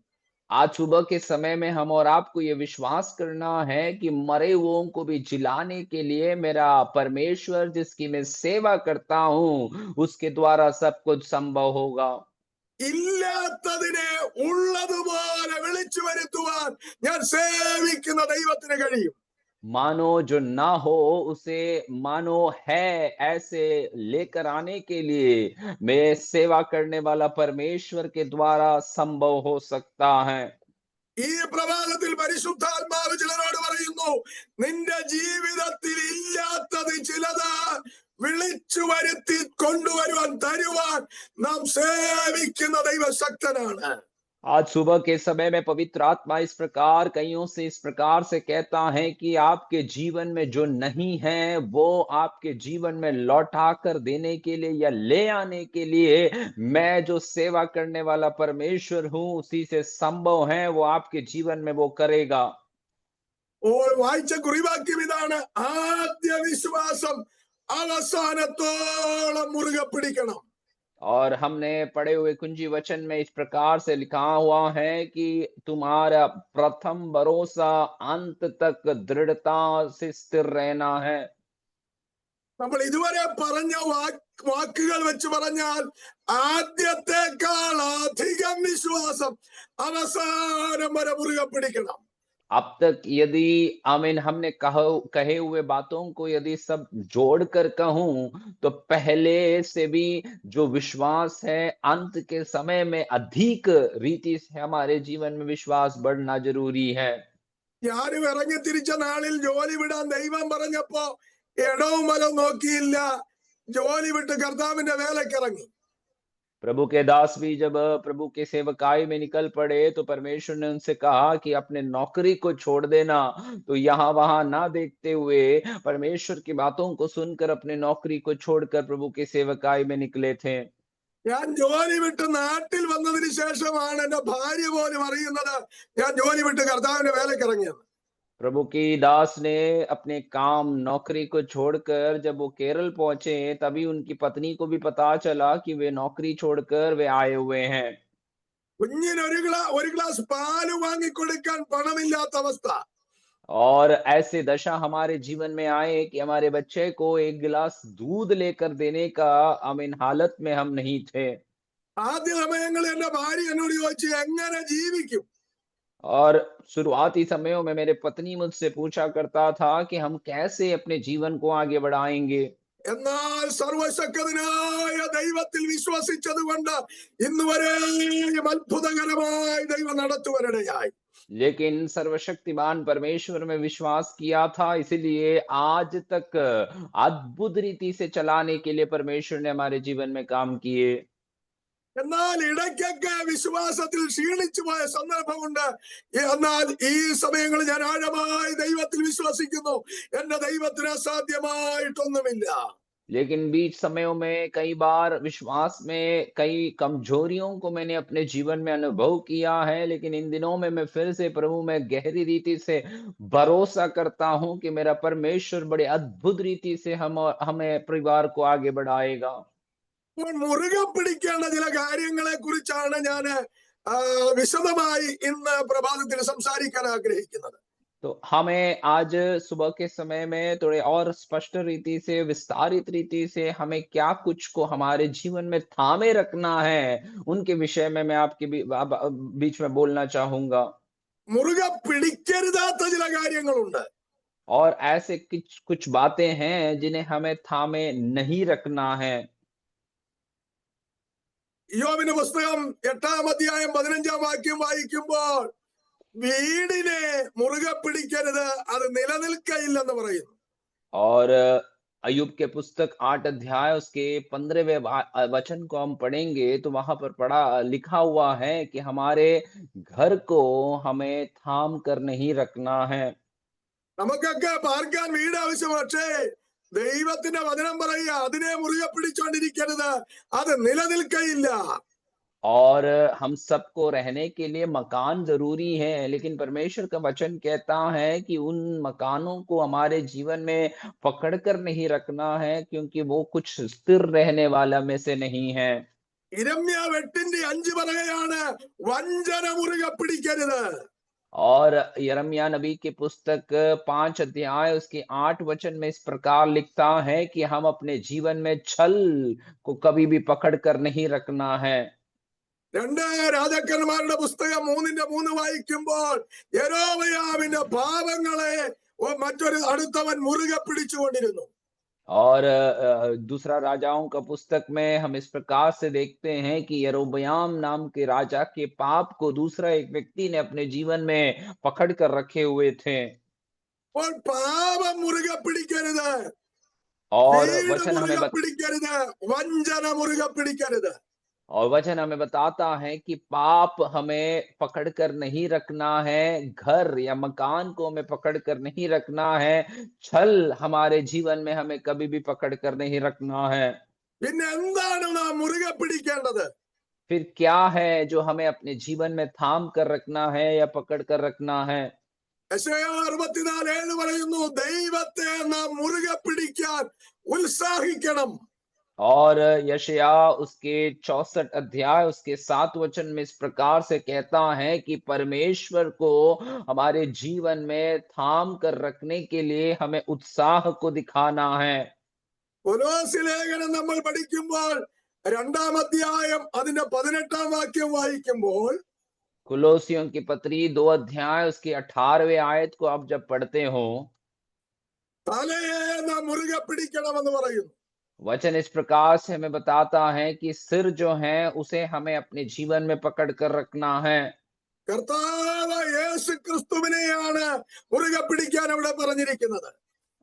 आज सुबह के समय में हम और आपको ये विश्वास करना है कि मरे हुओं को भी जिलाने के लिए मेरा परमेश्वर जिसकी मैं सेवा करता हूँ, उसके द्वारा सब कुछ संभव होगा। ഇല്ലാത്തതിനെ ഉള്ളതുപോലെ വിളിച്ചു വരുത്തുവാൻ ഞാൻ സേവിക്കുന്ന ദൈവത്തിന് കഴിയും. मानो जो ना हो उसे मानो है ऐसे लेकर आने के लिए मैं सेवा करने वाला परमेश्वर के द्वारा संभव हो सकता है। ഈ പ്രഭാതത്തിൽ പരിശുദ്ധാത്മാവ് ചിലരോട് പറയുന്നു, നിന്റെ ജീവിതത്തിൽ ഇല്ലാത്തത് ചിലത് വിളിച്ചു വരുത്തി കൊണ്ടുവരുവാൻ തരുവാൻ നാം സേവിക്കുന്ന ദൈവശക്തനാണ്. आज सुबह के समय में पवित्र आत्मा इस प्रकार कईयों से इस प्रकार से कहता है कि आपके जीवन में जो नहीं है वो आपके जीवन में लौटा कर देने के लिए या ले आने के लिए मैं जो सेवा करने वाला परमेश्वर हूं उसी से संभव है, वो आपके जीवन में वो करेगा। വായിച്ച കുറിവാക്യം ഇതാണ്, ആദ്യ വിശ്വാസം അവസാനത്തോളം മുറുകെ പിടിക്കണം. और हमने पढ़े हुए कुंजी वचन में इस प्रकार से लिखा हुआ है कि तुम्हारा प्रथम भरोसा अंत तक दृढ़ता से स्थिर रहना है। നമ്മൾ ഇതുവരെ പറഞ്ഞ വാക്കുകൾ വെച്ച് പറഞ്ഞാൽ ആദ്യത്തെക്കാൾ അധികം വിശ്വാസം അവസാനം വരെ മുറുകെ പിടിക്കണം. अब तक यदि आमीन हमने कहे हुए बातों को यदि सब जोड़कर कहूं तो पहले से भी जो विश्वास है अंत के समय में अधिक रीति से हमारे जीवन में विश्वास बढ़ना जरूरी है। ഞാനും ഇറങ്ങി തിരിച്ച നാളിൽ ജോലി വിടാൻ ദൈവം പറഞ്ഞപ്പോ ഇടവും വലവും നോക്കിയില്ല, ജോലി വിട്ട് കർത്താവിന്റെ വേലയ്ക്ക് ഇറങ്ങി. प्रभु के दास भी जब प्रभु के सेवकाई में निकल पड़े तो परमेश्वर ने उनसे कहा कि अपने नौकरी को छोड़ देना, तो यहाँ वहां ना देखते हुए परमेश्वर की बातों को सुनकर अपने नौकरी को छोड़कर प्रभु के सेवकाई में निकले थे। ഞാൻ ജോലി വിട്ട് നാട്ടിൽ വന്നതിന് ശേഷമാണ് എന്റെ ഭാര്യ പോലും അറിയുന്നത് ഞാൻ ജോലി വിട്ട് കർത്താവിന്റെ വേലയ്ക്ക് ഇറങ്ങിയത്. प्रभु की दास ने अपने काम नौकरी को छोड़कर जब वो केरल पहुंचे तभी उनकी पत्नी को भी पता चला कि वे नौकरी छोड़कर वे आए हुए हैं। കുഞ്ഞിന് ഒരു ഗ്ലാസ് പാല് വാങ്ങിക്കൊടുക്കാൻ പണമില്ലാത്ത അവസ്ഥ. और ऐसे दशा हमारे जीवन में आए कि हमारे बच्चे को एक गिलास दूध लेकर देने का हालत में हम नहीं थे। ആദ്യ സമയങ്ങളിൽ എന്റെ ഭാര്യ എന്നോട് ചോദിച്ചു, എങ്ങനെ ജീവിക്കും? और शुरुआती समयों में मेरे पत्नी मुझसे पूछा करता था कि हम कैसे अपने जीवन को आगे बढ़ाएंगे। എന്നാൽ സർവശക്തനായ ദൈവത്തിൽ വിശ്വസിച്ചത് കൊണ്ട് ഇന്നുവരെയും അത്ഭുതകരമായി ദൈവം നടത്തുവാനിടയായി. लेकिन सर्वशक्तिमान परमेश्वर में विश्वास किया था, इसीलिए आज तक अद्भुत रीति से चलाने के लिए परमेश्वर ने हमारे जीवन में काम किए। എന്നാൽ ഇടയ്ക്കൊക്കെ വിശ്വാസത്തിൽ ക്ഷീണിച്ചു പോയ സന്ദർഭമുണ്ട്. എന്നാൽ ഈ സമയങ്ങളിൽ ഞാൻ ആഴമായി ദൈവത്തിൽ വിശ്വസിക്കുന്നു, എന്റെ ദൈവത്തിന് അസാധ്യമായിട്ടൊന്നുമില്ല. लेकिन बीच समयों में कई बार विश्वास में कई कमजोरियों को मैंने अपने जीवन में अनुभव किया है, लेकिन इन दिनों में मैं फिर से प्रभु में गहरी रीति से भरोसा करता हूं कि मेरा परमेश्वर बड़े अद्भुत रीति से हमें परिवार को आगे बढ़ाएगा। അപ്പോൾ മുറുകെ പിടിക്കേണ്ട ചില കാര്യങ്ങളെ കുറിച്ചാണ് ഞാൻ വിശദമായി ഇന്ന് പ്രഭാതത്തിൽ സംസാരിക്കാൻ ആഗ്രഹിക്കുന്നത്. तो हमें आज सुबह के समय में थोड़े और स्पष्ट रीति से, विस्तारित रीति से हमें क्या कुछ को हमारे जीवन में थामे रखना है, उनके विषय में मैं आपके बीच में बोलना चाहूँगा। മുറുകെ പിടിക്കരുതാത്ത ചില കാര്യങ്ങളുണ്ട്. और ऐसे कुछ कुछ बातें हैं जिन्हें हमें थामे नहीं रखना है। യോബിന്റെ പുസ്തകം 8-ാം അധ്യായം 15-ാം വാക്യം വായിക്കുമ്പോൾ വീടിനെ മുറുകെ പിടിക്കരുത്, അത് നിലനിൽക്കയില്ലെന്ന് പറയുന്നു. और अय्यूब के पुस्तक 8 अध्याय उसके 15वें वचन को हम पढ़ेंगे तो वहां पर लिखा हुआ है कि हमारे घर को हमें थाम कर नहीं रखना है। നമുക്കൊക്കെ പാർക്കാൻ വീട് ആവശ്യം, പക്ഷേ ദൈവത്തിന്റെ വചനം പറയുക അതിനെ മുറുകെ പിടിച്ചോണ്ടിരിക്കരുത്, അത് നിലനിൽക്കയില്ല. और हम सबको रहने के लिए मकान जरूरी है, लेकिन परमेश्वर का वचन कहता है कि उन मकानों को हमारे जीवन में पकड़ कर नहीं रखना है, क्योंकि वो कुछ स्थिर रहने वाला में से नहीं है। ഇരമ്യാവ് 8-5 പറയുകയാണ് വഞ്ചന മുറുകെ പിടിക്കരുത്. और यिर्मयाह नबी की पुस्तक 5 अध्याय उसके 8 वचन में इस प्रकार लिखता है कि हम अपने जीवन में छल को कभी भी पकड़ कर नहीं रखना है। 2 രാജാക്കന്മാരുടെ പുസ്തകം 3-3 വായിക്കുമ്പോൾ യെരോബയാമിന്റെ പാപങ്ങളെ മറ്റൊരു അടുത്തവൻ മുറുകെ പിടിച്ചുകൊണ്ടിരുന്നു. और दूसरा राजाओं का पुस्तक में हम इस प्रकार से देखते हैं कि यरोबयाम नाम के राजा के पाप को दूसरा एक व्यक्ति ने अपने जीवन में पकड़ कर रखे हुए थे। അപ്പോൾ പാപം മുറുകെ പിടിക്കരുത്, और വീട് वचन हमें മുറുകെ പിടിക്കരുത്, വഞ്ചന മുറുകെ പിടിക്കരുത്. और वचन हमें बताता है कि पाप हमें पकड़ कर नहीं रखना है, घर या मकान को हमें पकड़ कर नहीं रखना है, छल हमारे जीवन में हमें कभी भी पकड़ कर नहीं रखना है। പിന്നെ എന്താണ് നാം മുറുകെ പിടിക്കേണ്ടത്? फिर क्या है जो हमें अपने जीवन में थाम कर रखना है या पकड़ कर रखना है? യെശയ്യാ 64:7 പറയുന്നു ദൈവത്തെ നാം മുറുകെ പിടിക്കാൻ ഉത്സാഹിക്കണം. और यशायाह उसके 64 अध्याय उसके 7 वचन में इस प्रकार से कहता है कि परमेश्वर को हमारे जीवन में थाम कर रखने के लिए हमें उत्साह को दिखाना है। കൊലോസ്യ ലേഖനം നമ്മൾ പഠിക്കുമ്പോൾ 2-ാം അധ്യായം അതിന്റെ 18-ാം വാക്യം വായിക്കുമ്പോൾ कुलोसियों की पत्री 2 अध्याय उसके 18वें आयत को आप जब पढ़ते हो, തലയെ നാം മുറുകെ പിടിക്കണമെന്ന് പറയുന്നു. वचन इस प्रकार से हमें बताता है कि सिर जो है उसे हमें अपने जीवन में पकड़ कर रखना है। കർത്താവ് യേശു ക്രിസ്തുവിനെയാണ് മുറുകെ പിടിക്കാൻ അവിടെ പറഞ്ഞിരിക്കുന്നത്.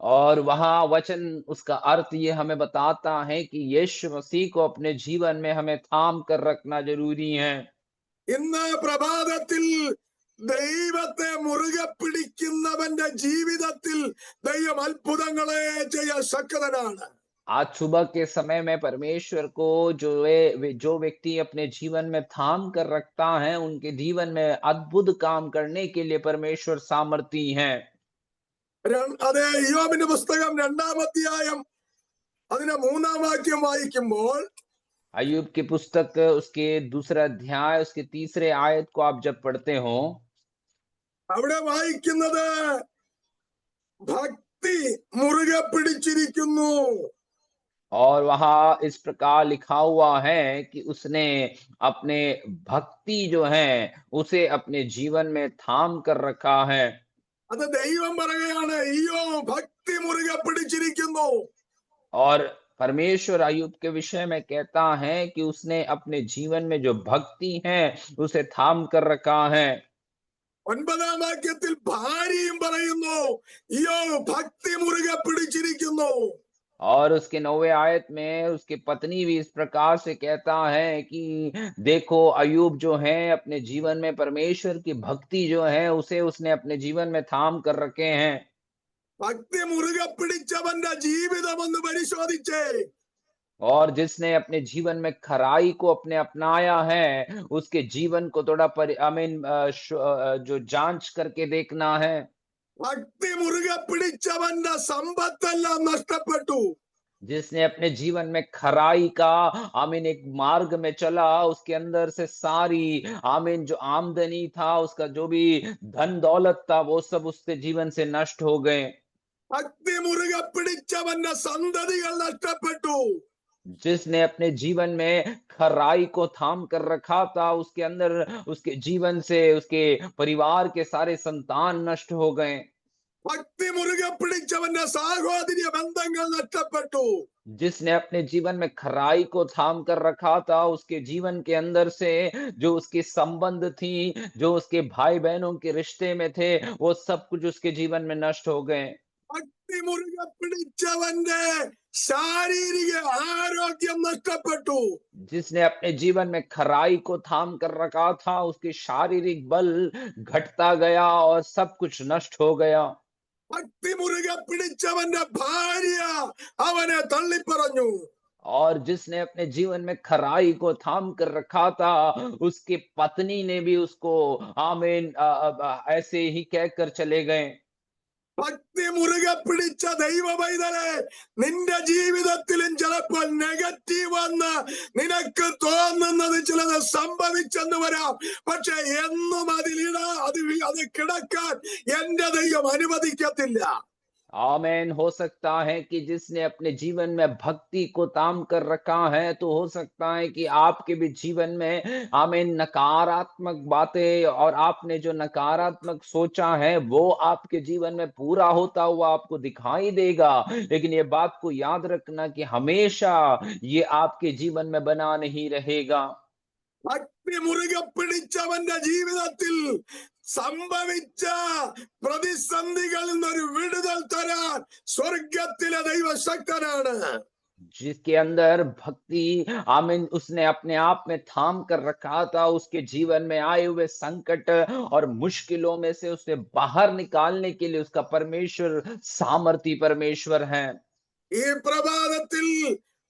और वहां वचन उसका अर्थ ये हमें बताता है कि यीशु मसीह को अपने जीवन में हमें थाम कर रखना जरूरी है। ഇന്ന് പ്രഭാതത്തിൽ ദൈവത്തെ മുറുകെ പിടിക്കുന്നവന്റെ ജീവിതത്തിൽ ദൈവം അത്ഭുതങ്ങളെ ചെയ്യാൻ ശക്തനാണ്. आज सुबह के समय में परमेश्वर को जो व्यक्ति अपने जीवन में थाम कर रखता है, उनके जीवन में अद्भुत काम करने के लिए परमेश्वर सामर्थी है। അതെ, യോബിന്റെ പുസ്തകം 2-ാം അധ്യായം അതിന്റെ 3-ാം വാക്യം വായിക്കുമ്പോൾ अय्यूब की पुस्तक उसके दूसरा अध्याय उसके तीसरे आयत को आप जब पढ़ते हो, അവിടെ വായിക്കുന്നത് ഭക്തി മുറുകെ പിടിച്ചിരിക്കുന്നു. और वहां इस प्रकार लिखा हुआ है कि उसने अपने भक्ति जो है उसे अपने जीवन में थाम कर रखा है। അത് ദൈവം പറയുകയാണ്, അയ്യോ ഭക്തി മുറുകെ പിടിച്ചിരിക്കുന്നു. और परमेश्वर अय्यूब के विषय में कहता है कि उसने अपने जीवन में जो भक्ति है उसे थाम कर रखा है। 9-ാം വാക്യത്തിൽ ഭാര്യയും പറയുന്നു, അയ്യോ ഭക്തി മുറുകെ പിടിച്ചിരിക്കുന്നു. और उसके 9वें आयत में उसकी पत्नी भी इस प्रकार से कहता है कि देखो अय्यूब जो है अपने जीवन में परमेश्वर की भक्ति जो है उसे उसने अपने जीवन में थाम कर रखे हैं। ഭക്തി मुरुगे പിടിച്ചവന്റെ ജീവിതം ഒന്ന് പരിശോധിച്ചേ. और जिसने अपने जीवन में खराई को अपने अपनाया है, उसके जीवन को थोड़ा जो जांच करके देखना है। ഭക്തി മുറുകെ പിടിച്ചവന്റെ സമ്പത്തെല്ലാം നഷ്ടപ്പെട്ടു. जिसने अपने जीवन में खराई का आमीन एक मार्ग में चला, उसके अंदर से सारी आमीन जो आमदनी था, उसका जो भी धन दौलत था, वो सब उसके जीवन से नष्ट हो गए। ഭക്തി മുറുകെ പിടിച്ചവന്റെ സന്തതികൾ നഷ്ടപ്പെട്ടു. जिसने अपने जीवन में खराई को थाम कर रखा था, उसके अंदर उसके जीवन से उसके परिवार के सारे संतान नष्ट हो गए। ഭക്തി മുറുകെ പിടിച്ചവന്റെ സാഹോദര്യ ബന്ധങ്ങൾ നഷ്ടപ്പെട്ടു. जिसने अपने जीवन में खराई को थाम कर रखा था, उसके जीवन के अंदर से जो उसके संबंध थी, जो उसके भाई-बहनों के रिश्ते में थे, वो सब कुछ उसके जीवन में नष्ट हो गए। ഭക്തി മുറുകെ പിടിച്ചവന്റെ ശാരീരിക ആരോഗ്യം നഷ്ടപ്പെട്ടു. जिसने अपने जीवन में खराई को थाम कर रखा था, उसके शारीरिक बल घटता गया और सब कुछ नष्ट हो गया। ഭക്തി മുറുകെ പിടിച്ചവന്റെ ഭാര്യ അവനെ തള്ളിപ്പറഞ്ഞു. और जिसने अपने जीवन में खराई को थाम कर रखा था, उसकी पत्नी ने भी उसको आमीन ऐसे ही कहकर चले गए। ഭക്തി മുറുകെ പിടിച്ച ദൈവ പൈതലെ, നിന്റെ ജീവിതത്തിലും ചിലപ്പോൾ നെഗറ്റീവ് വന്ന് നിനക്ക് തോന്നുന്നത് ചിലത് സംഭവിച്ചെന്ന് വരാം. പക്ഷെ എന്നും അത് കിടക്കാൻ എന്റെ ദൈവം അനുവദിക്കത്തില്ല. आमीन। हो सकता है कि जिसने अपने जीवन में भक्ति को ताम कर रखा है, तो हो सकता है कि आपके भी जीवन में आमीन नकारात्मक बातें और आपने जो नकारात्मक सोचा है, वो आपके जीवन में पूरा होता हुआ आपको दिखाई देगा। लेकिन ये बात को याद रखना कि हमेशा ये आपके जीवन में बना नहीं रहेगा। ഭക്തി മുറുകെ പിടിച്ചവന്റെ ജീവിതത്തിൽ സംഭവിച്ച പ്രതിസന്ധികളിൽ നിന്നൊരു വിടുതൽ തരാൻ സ്വർഗത്തിലെ ദൈവശക്തനാണ്. जिसके अंदर भक्ति आमीन उसने अपने आप में थाम कर रखा था, उसके जीवन में आए हुए संकट और मुश्किलों में से उसे बाहर निकालने के लिए उसका परमेश्वर सामर्थी परमेश्वर है। ഈ പ്രഭാതത്തിൽ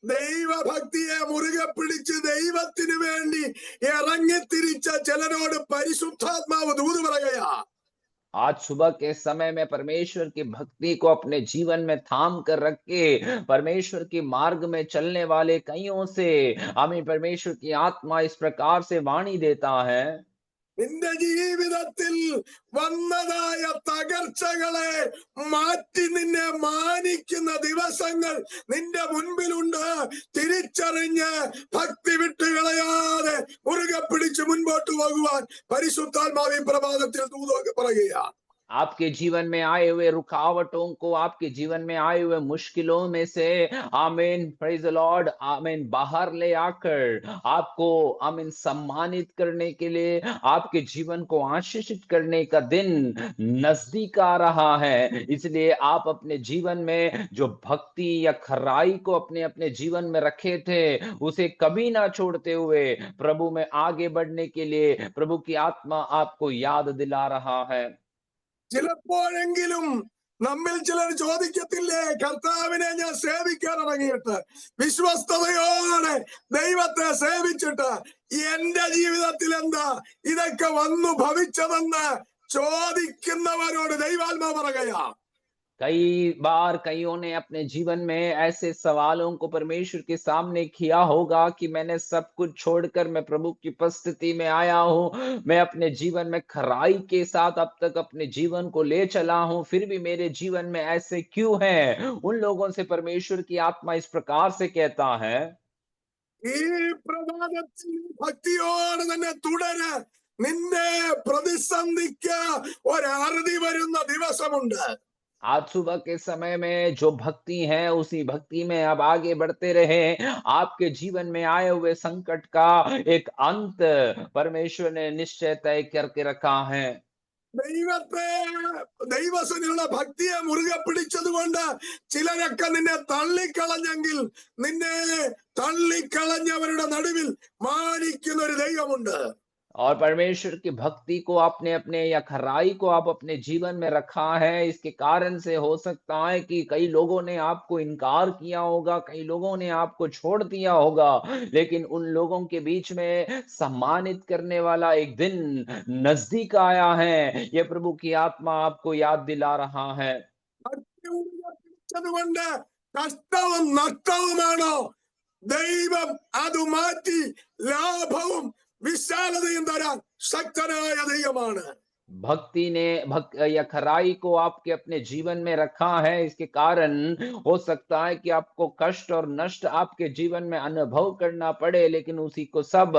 ദൈവഭക്തിയെ മുറുകെ പിടിച്ച് ദൈവത്തിന് വേണ്ടി ഇറങ്ങിത്തിരിച്ച ചിലരോട് പരിശുദ്ധാത്മാവ് ദൂത് പറയുകയാ. आज सुबह के समय में परमेश्वर की भक्ति को अपने जीवन में थाम कर रख के परमेश्वर के मार्ग में चलने वाले कईयों से आमीन परमेश्वर की आत्मा इस प्रकार से वाणी देता है। നിന്റെ ജീവിതത്തിൽ വന്നതായ തകർച്ചകളെ മാറ്റി നിന്നെ മാനിക്കുന്ന ദിവസങ്ങൾ നിന്റെ മുൻപിലുണ്ട്. തിരിച്ചറിഞ്ഞ് ഭക്തി വിട്ടുകളയാതെ മുറുകെ പിടിച്ച് മുൻപോട്ട് പോകുവാൻ പരിശുദ്ധാത്മാവ് ഈ പ്രഭാതത്തിൽ ദൂത് പറയുകയാണ്. आपके जीवन में आए हुए रुकावटों को, आपके जीवन में आए हुए मुश्किलों में से आमीन प्रेज द लॉर्ड आमीन बाहर ले आकर आपको आमीन सम्मानित करने के लिए, आपके जीवन को आशीषित करने का दिन नजदीक आ रहा है। इसलिए आप अपने जीवन में जो भक्ति या खराई को अपने अपने जीवन में रखे थे, उसे कभी ना छोड़ते हुए प्रभु में आगे बढ़ने के लिए प्रभु की आत्मा आपको याद दिला रहा है। ചിലപ്പോഴെങ്കിലും നമ്മിൽ ചിലർ ചോദിക്കത്തില്ലേ, കർത്താവിനെ ഞാൻ സേവിക്കാൻ ഇറങ്ങിയിട്ട് വിശ്വസ്തയോടെ ദൈവത്തെ സേവിച്ചിട്ട് എന്റെ ജീവിതത്തിൽ എന്താ ഇതൊക്കെ വന്നു ഭവിച്ചതെന്ന് ചോദിക്കുന്നവരോട് ദൈവാത്മാവ് പറയുകയാ. कई बार कईयों ने अपने जीवन में ऐसे सवालों को परमेश्वर के सामने किया होगा कि मैंने सब कुछ छोड़कर मैं प्रभु की उपस्थिति में आया हूँ। मैं अपने जीवन में खराई के साथ अब तक अपने जीवन को ले चला हूँ, फिर भी मेरे जीवन में ऐसे क्यों है? उन लोगों से परमेश्वर की आत्मा इस प्रकार से कहता है, ഈ പ്രഭാതത്തിൽ ഭക്തിയോടെ തന്നെ തുടര്. നിന്റെ പ്രതിസന്ധിക്ക് ഒരറുതി വരുന്ന ദിവസമുണ്ട്. आज सुबह के समय में जो भक्ति है, उसी भक्ति में अब आगे बढ़ते रहे। आपके जीवन में आए हुए संकट का एक अंत परमेश्वर ने निश्चय तय करके रखा है। ദൈവത്തെ ദൈവസനിലുള്ള ഭക്തിയെ മുറുകെ പിടിച്ചത് കൊണ്ട് ചിലരൊക്കെ നിന്നെ തള്ളിക്കളഞ്ഞെങ്കിൽ നിന്നെ തള്ളിക്കളഞ്ഞവരുടെ നടുവിൽ മാനിക്കുന്ന ഒരു ദൈവമുണ്ട്. और परमेश्वर की भक्ति को आपने अपने या खराई को आप अपने जीवन में रखा है, इसके कारण से हो सकता है कि कई लोगों ने आपको इनकार किया होगा, कई लोगों ने आपको छोड़ दिया होगा, लेकिन उन लोगों के बीच में सम्मानित करने वाला एक दिन नजदीक आया है। ये प्रभु की आत्मा आपको याद दिला रहा है। ഭക്തി മുറുകെ പിടിച്ചത് കൊണ്ട് കഷ്ടവും നഷ്ടവുമാണോ, ദൈവം അത് മാറ്റി ലാഭവും വിശാലതയും തരാൻ ശക്തനായ ദൈവമാണ്. भक्ति ने या खराई को आपके अपने जीवन में रखा है, इसके कारण हो सकता है कि आपको कष्ट और नष्ट आपके जीवन में अनुभव करना पड़े, लेकिन उसी को सब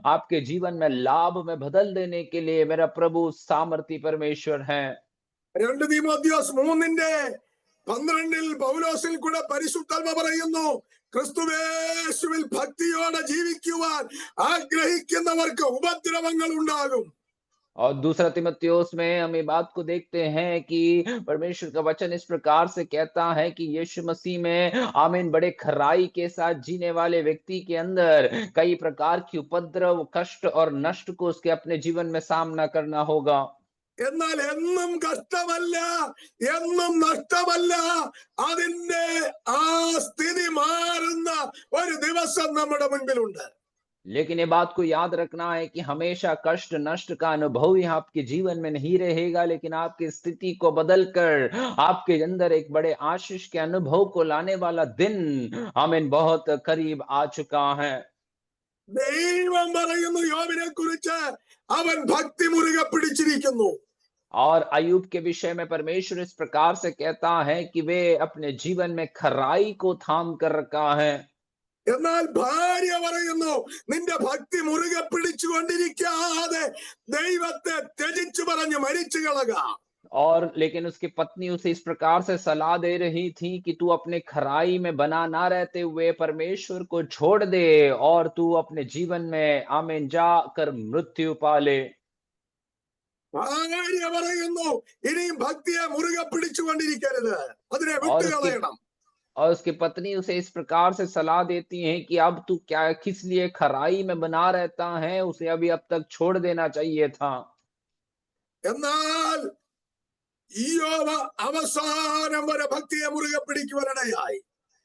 आपके जीवन में लाभ में बदल देने के लिए मेरा प्रभु सामर्थी परमेश्वर है। 2 തീമോഥെയോസ് 3:12 പൗലോസിൽ കൂടെ പരിശുദ്ധാത്മ പറയുന്നു, ക്രിസ്തുവേശുവിൽ ഭക്തിയോടെ ജീവിക്കുവാൻ ആഗ്രഹിക്കുന്നവർക്ക് ഉപദ്രവങ്ങൾ ഉണ്ടാകും. और दूसरा तिमुथियुस में हम ये बात को देखते हैं कि परमेश्वर का वचन इस प्रकार से कहता है कि यीशु मसीह में आमीन बड़े खराई के साथ जीने वाले व्यक्ति के अंदर कई प्रकार की उपद्रव, कष्ट और नष्ट को उसके अपने जीवन में सामना करना होगा। എന്നാൽ എന്നും കഷ്ടമല്ല, എന്നും നഷ്ടമല്ല, അതിന്റെ ആ സ്ഥിതി മാറുന്ന ഒരു ദിവസം നമ്മുടെ മുൻപിലുണ്ട്. लेकिन ये बात को याद रखना है कि हमेशा कष्ट नष्ट का अनुभव ही आपके जीवन में नहीं रहेगा, लेकिन आपकी स्थिति को बदलकर आपके अंदर एक बड़े आशीष के अनुभव को लाने वाला दिन आमीन बहुत करीब आ चुका है। ദൈവം പറയുന്നു യോബിനെ കുറിച്ച്, അവൻ ഭക്തി മുറുകെ പിടിച്ചിരിക്കുന്നു. और अय्यूब के विषय में परमेश्वर इस प्रकार से कहता है कि वे अपने जीवन में खराई को थाम कर रखा है। എന്നാൽ ഭാര്യ പറയുന്നു, നിന്റെ ഭക്തി മുറുകെ പിടിച്ചുകൊണ്ടിരിക്കാതെ ദൈവത്തെ ത്യജിച്ചു പറഞ്ഞ് മരിച്ചു കളക. और लेकिन उसकी पत्नी उसे इस प्रकार से सलाह दे रही थी कि तू अपने खराई में बना ना रहते हुए परमेश्वर को छोड़ दे और तू अपने जीवन में आमीन जाकर मृत्यु पाले। ഭാര്യ പറയുന്നു, ഇനിയും ഭക്തിയെ മുറുകെ പിടിച്ചുകൊണ്ടിരിക്കരുത്, അതിനെ और വിട്ടുകളയണം. उसकी पत्नी उसे इस प्रकार से सलाह देती है कि अब तू क्या किस लिए खराई में बना रहता है, उसे अभी अब तक छोड़ देना चाहिए था। എന്നാൽ ഇയ്യോബ് അവസാനം വരെ ഭക്തിയെ മുറുകെ പിടിക്കുവാനിടയായി.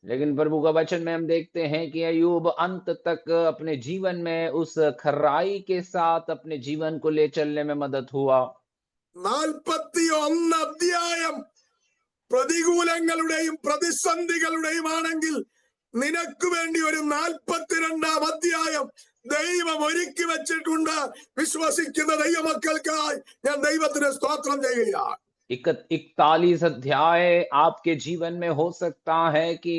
लेकिन प्रभु का वचन में हम देखते हैं कि अय्यूब अंत तक अपने जीवन में उस खराई के साथ अपने जीवन को ले चलने में मदद हुआ। 41 അധ്യായം പ്രതികൂലങ്ങളുടെയും പ്രതിസന്ധികളുടെയും ആണെങ്കിൽ, നിനക്ക് വേണ്ടി ഒരു 42 അധ്യായം ദൈവം ഒരുക്കി വെച്ചിട്ടുണ്ട്. വിശ്വസിക്കുന്ന ദൈവമക്കൾക്കായി ഞാൻ ദൈവത്തിന് സ്തോത്രം ചെയ്യുകയാണ്. 41 अध्याय आपके जीवन में हो सकता है कि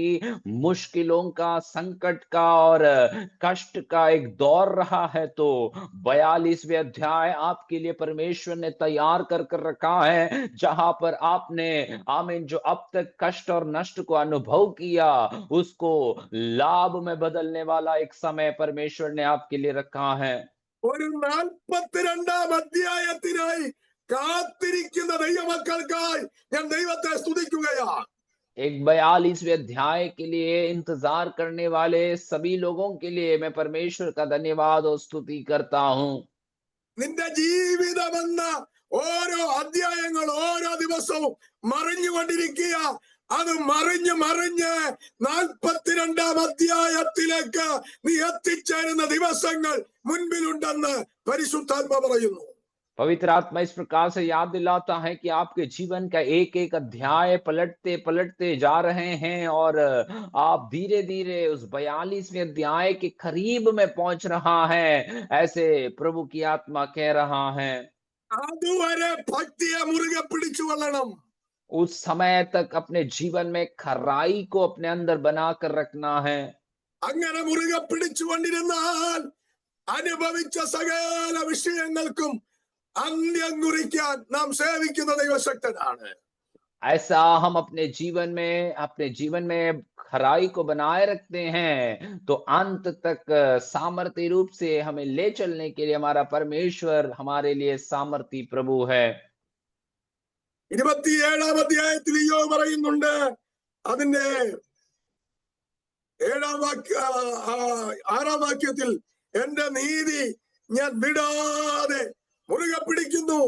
मुश्किलों का, संकट का और कष्ट का एक दौर रहा है, तो 42वें अध्याय आपके लिए परमेश्वर ने तैयार कर रखा है, जहां पर आपने आमीन जो अब तक कष्ट और नष्ट को अनुभव किया उसको लाभ में बदलने वाला एक समय परमेश्वर ने आपके लिए रखा है। ഒരു 42 അധ്യായത്തിനായി കാത്തിരിക്കുന്ന ദൈവമക്കൾക്കായി ഞാൻ ദൈവത്തെ സ്തുതിക്കുകയാണ്. एक 42वें अध्याय के लिए इंतजार करने वाले सभी लोगों के लिए मैं परमेश्वर का धन्यवाद और स्तुति करता हूं। നിന്റെ ജീവിതമെന്ന ഓരോ അധ്യായങ്ങൾ ഓരോ ദിവസവും മറിഞ്ഞുകൊണ്ടിരിക്കുക. അത് മറിഞ്ഞ് 42 അധ്യായത്തിലേക്ക് നീ എത്തിച്ചേരുന്ന ദിവസങ്ങൾ മുൻപിലുണ്ടെന്ന് പരിശുദ്ധാത്മ പറയുന്നു. पवित्र आत्मा इस प्रकार से याद दिलाता है कि आपके जीवन का एक एक अध्याय पलटते पलटते जा रहे हैं और आप धीरे धीरे उस 42वें अध्याय के करीब में पहुंच रहा है, ऐसे प्रभु की आत्मा कह रहा है। അതുവരെ ഭക്തിയെ മുറുകെ പിടിച്ചുകൊള്ളണം. उस समय तक अपने जीवन में खराई को अपने अंदर बनाकर रखना है। അങ്ങനെ മുറുകെ പിടിച്ചുകൊണ്ടിരുന്നാൽ അനുഭവിച്ച സകല വിഷയങ്ങൾക്കും അന്ത്യം കുറിക്കാൻ നാം സേവിക്കുന്ന ദൈവശക്തനാണ്. ऐसा हम अपने जीवन में खराई को बनाए रखते हैं तो अंत तक सामर्थ्य रूप से हमें ले चलने के लिए हमारा परमेश्वर हमारे लिए सामर्थी प्रभु है। 27 അധ്യായത്തിൽ ഇയ്യോബ് പറയുന്നുണ്ട്, അതിന്റെ 6 വാക്യത്തിൽ, എന്റെ നീതി ഞാൻ വിടാതെ മുറുകെ പിടിക്കുന്നു.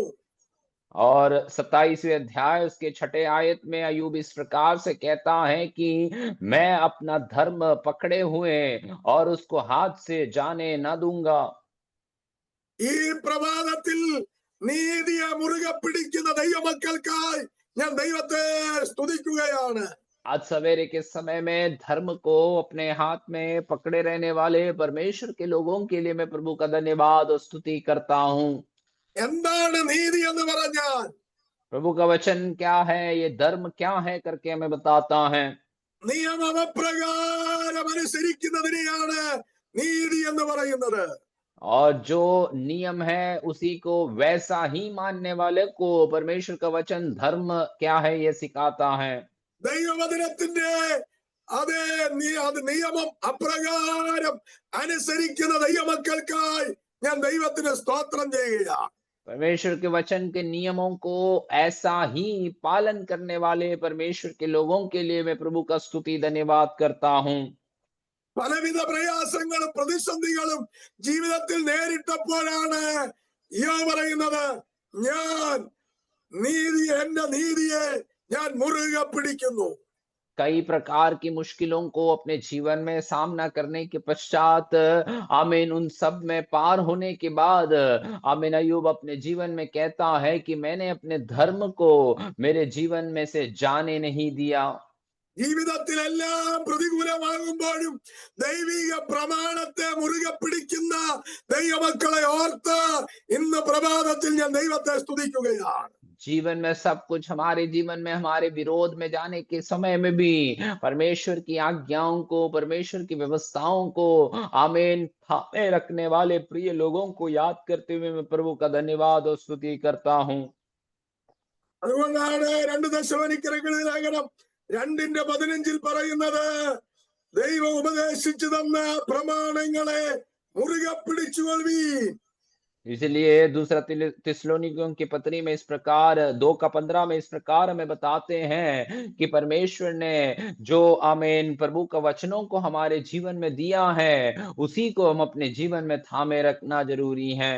और 27वें अध्याय उसके 6 आयत में अय्यूब इस प्रकार से कहता है कि मैं अपना धर्म पकड़े हुए और उसको हाथ से जाने ना दूंगा। ഈ പ്രഭാതത്തിൽ നീതിയെ മുറുകെ പിടിക്കുന്ന ദൈവമക്കൾക്കായി ഞാൻ ദൈവത്തെ സ്തുതിക്കുകയാണ്. आज सवेरे के समय में धर्म को अपने हाथ में पकड़े रहने वाले परमेश्वर के लोगों के लिए मैं प्रभु का धन्यवाद और स्तुति करता हूँ। എന്താണ് നീതി എന്ന് പറഞ്ഞാൽ प्रभु का वचन क्या है, ये धर्म क्या है करके हमें बताता है। നിയമപ്രകാരം അനുസരിക്കുന്നതിനെയാണ് നീതി എന്ന് പറയുന്നത്. और जो नियम है उसी को वैसा ही मानने वाले को परमेश्वर का वचन धर्म क्या है ये सिखाता है। ദൈവവചനത്തിന്റെ അതേ അത് നിയമം അപ്രകാരം അനുസരിക്കുന്ന ദൈവമക്കൾക്കായി ഞാൻ ദൈവത്തിന് സ്തോത്രം ചെയ്യുകയാണ്. परमेश्वर के वचन के नियमों को ऐसा ही पालन करने वाले परमेश्वर के लोगों के लिए मैं प्रभु का स्तुति धन्यवाद करता हूँ। പലവിധ പ്രയാസങ്ങളും പ്രതിസന്ധികളും ജീവിതത്തിൽ നേരിട്ടപ്പോഴാണ് യോ പറയുന്നത്, ഞാൻ എന്റെ നീതിയെ ഞാൻ മുറുകെ പിടിക്കുന്നു. कई प्रकार की मुश्किलों को अपने जीवन में सामना करने के पश्चात आमीन उन सब में पार होने के बाद आमीन अय्यूब अपने जीवन में कहता है कि मैंने अपने धर्म को मेरे जीवन में से जाने नहीं दिया। ജീവിതത്തിലെല്ലാം പ്രതികൂലമാകുമ്പോഴും ദൈവിക പ്രമാണത്തെ മുറുകെ പിടിക്കുന്ന ദൈവമക്കളെ ഓർത്ത് ഇന്ന് പ്രഭാതത്തിൽ ഞാൻ ദൈവത്തെ സ്തുതിക്കുകയാണ്. जीवन में सब कुछ हमारे जीवन में हमारे विरोध में जाने के समय में भी परमेश्वर की आज्ञाओं को, परमेश्वर की व्यवस्थाओं को आमीन थामे रखने वाले प्रिय लोगों को याद करते हुए मैं प्रभु का धन्यवाद और स्तुति करता हूँ। അതുകൊണ്ടാണ് 2 തെസ്സലോനിക്കർക്കെഴുതിയ ലേഖനം 2:15 പറയുന്നത്, ദൈവം ഉപദേശിച്ചു തന്ന പ്രമാണങ്ങളെ മുറുകെ പിടിച്ചുകൊള്ളുവീൻ. इसलिए दूसरा थिस्सलुनीकियों की पत्री में इस प्रकार 2:15 में इस प्रकार हमें बताते हैं कि परमेश्वर ने जो आमीन प्रभु का वचनों को हमारे जीवन में दिया है उसी को हम अपने जीवन में थामे रखना जरूरी है।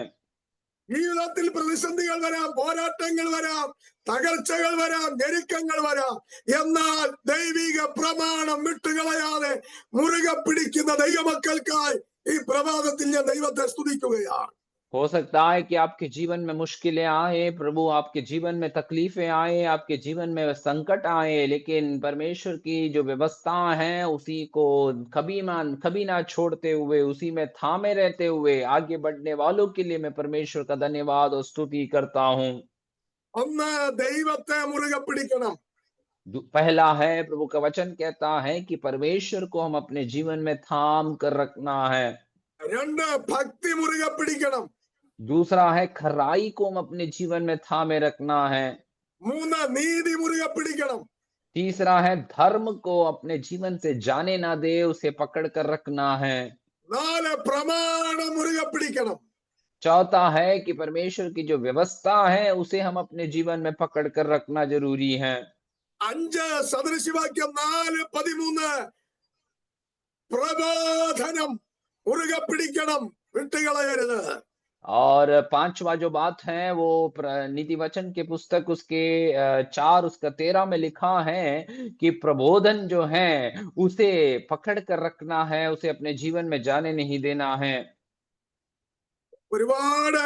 ജീവിതത്തിൽ പ്രതിസന്ധികൾ വരാം, പോരാട്ടങ്ങൾ വരാം, തകർച്ചകൾ വരാം, ഞെരുക്കങ്ങൾ വരാം. എന്നാൽ ദൈവിക പ്രമാണം വിട്ടുകളയാതെ മുറുകെ പിടിക്കുന്ന ദൈവമക്കൾക്കായി ഈ പ്രഭാതത്തിൽ ഞാൻ ദൈവത്തെ സ്തുതിക്കുകയാണ്. हो सकता है कि आपके जीवन में मुश्किलें आए, प्रभु आपके जीवन में तकलीफें आए, आपके जीवन में संकट आए, लेकिन परमेश्वर की जो व्यवस्था है उसी को कभी ना छोड़ते हुए, उसी में थामे रहते हुए आगे बढ़ने वालों के लिए मैं परमेश्वर का धन्यवाद और स्तुति करता हूँ। ഒന്ന് ദൈവത്തെ മുറുകെ പിടിക്കണം. पहला है प्रभु का वचन कहता है कि परमेश्वर को हम अपने जीवन में थाम कर रखना है। 2 ഭക്തി മുറുകെ പിടിക്കണം. दूसरा है खराई को हम अपने जीवन में थामे रखना है। 3 നീതി മുറുകെ പിടിക്കണം. तीसरा है धर्म को अपने जीवन से जाने ना दे, उसे पकड़ कर रखना है। 4 പ്രമാണം മുറുകെ പിടിക്കണം. चौथा है कि परमेश्वर की जो व्यवस्था है उसे हम अपने जीवन में पकड़ कर रखना जरूरी है। 5 സദൃശവാക്യം 4:13 പ്രബോധനം മുറുകെ പിടിക്കണം, വിട്ടുകളയരുത്. और पांचवा जो बात है वो नीति वचन के पुस्तक उसके 4 उसका 13 में लिखा है कि प्रबोधन जो है उसे पकड़ कर रखना है, उसे अपने जीवन में जाने नहीं देना है। ഒരുപാട്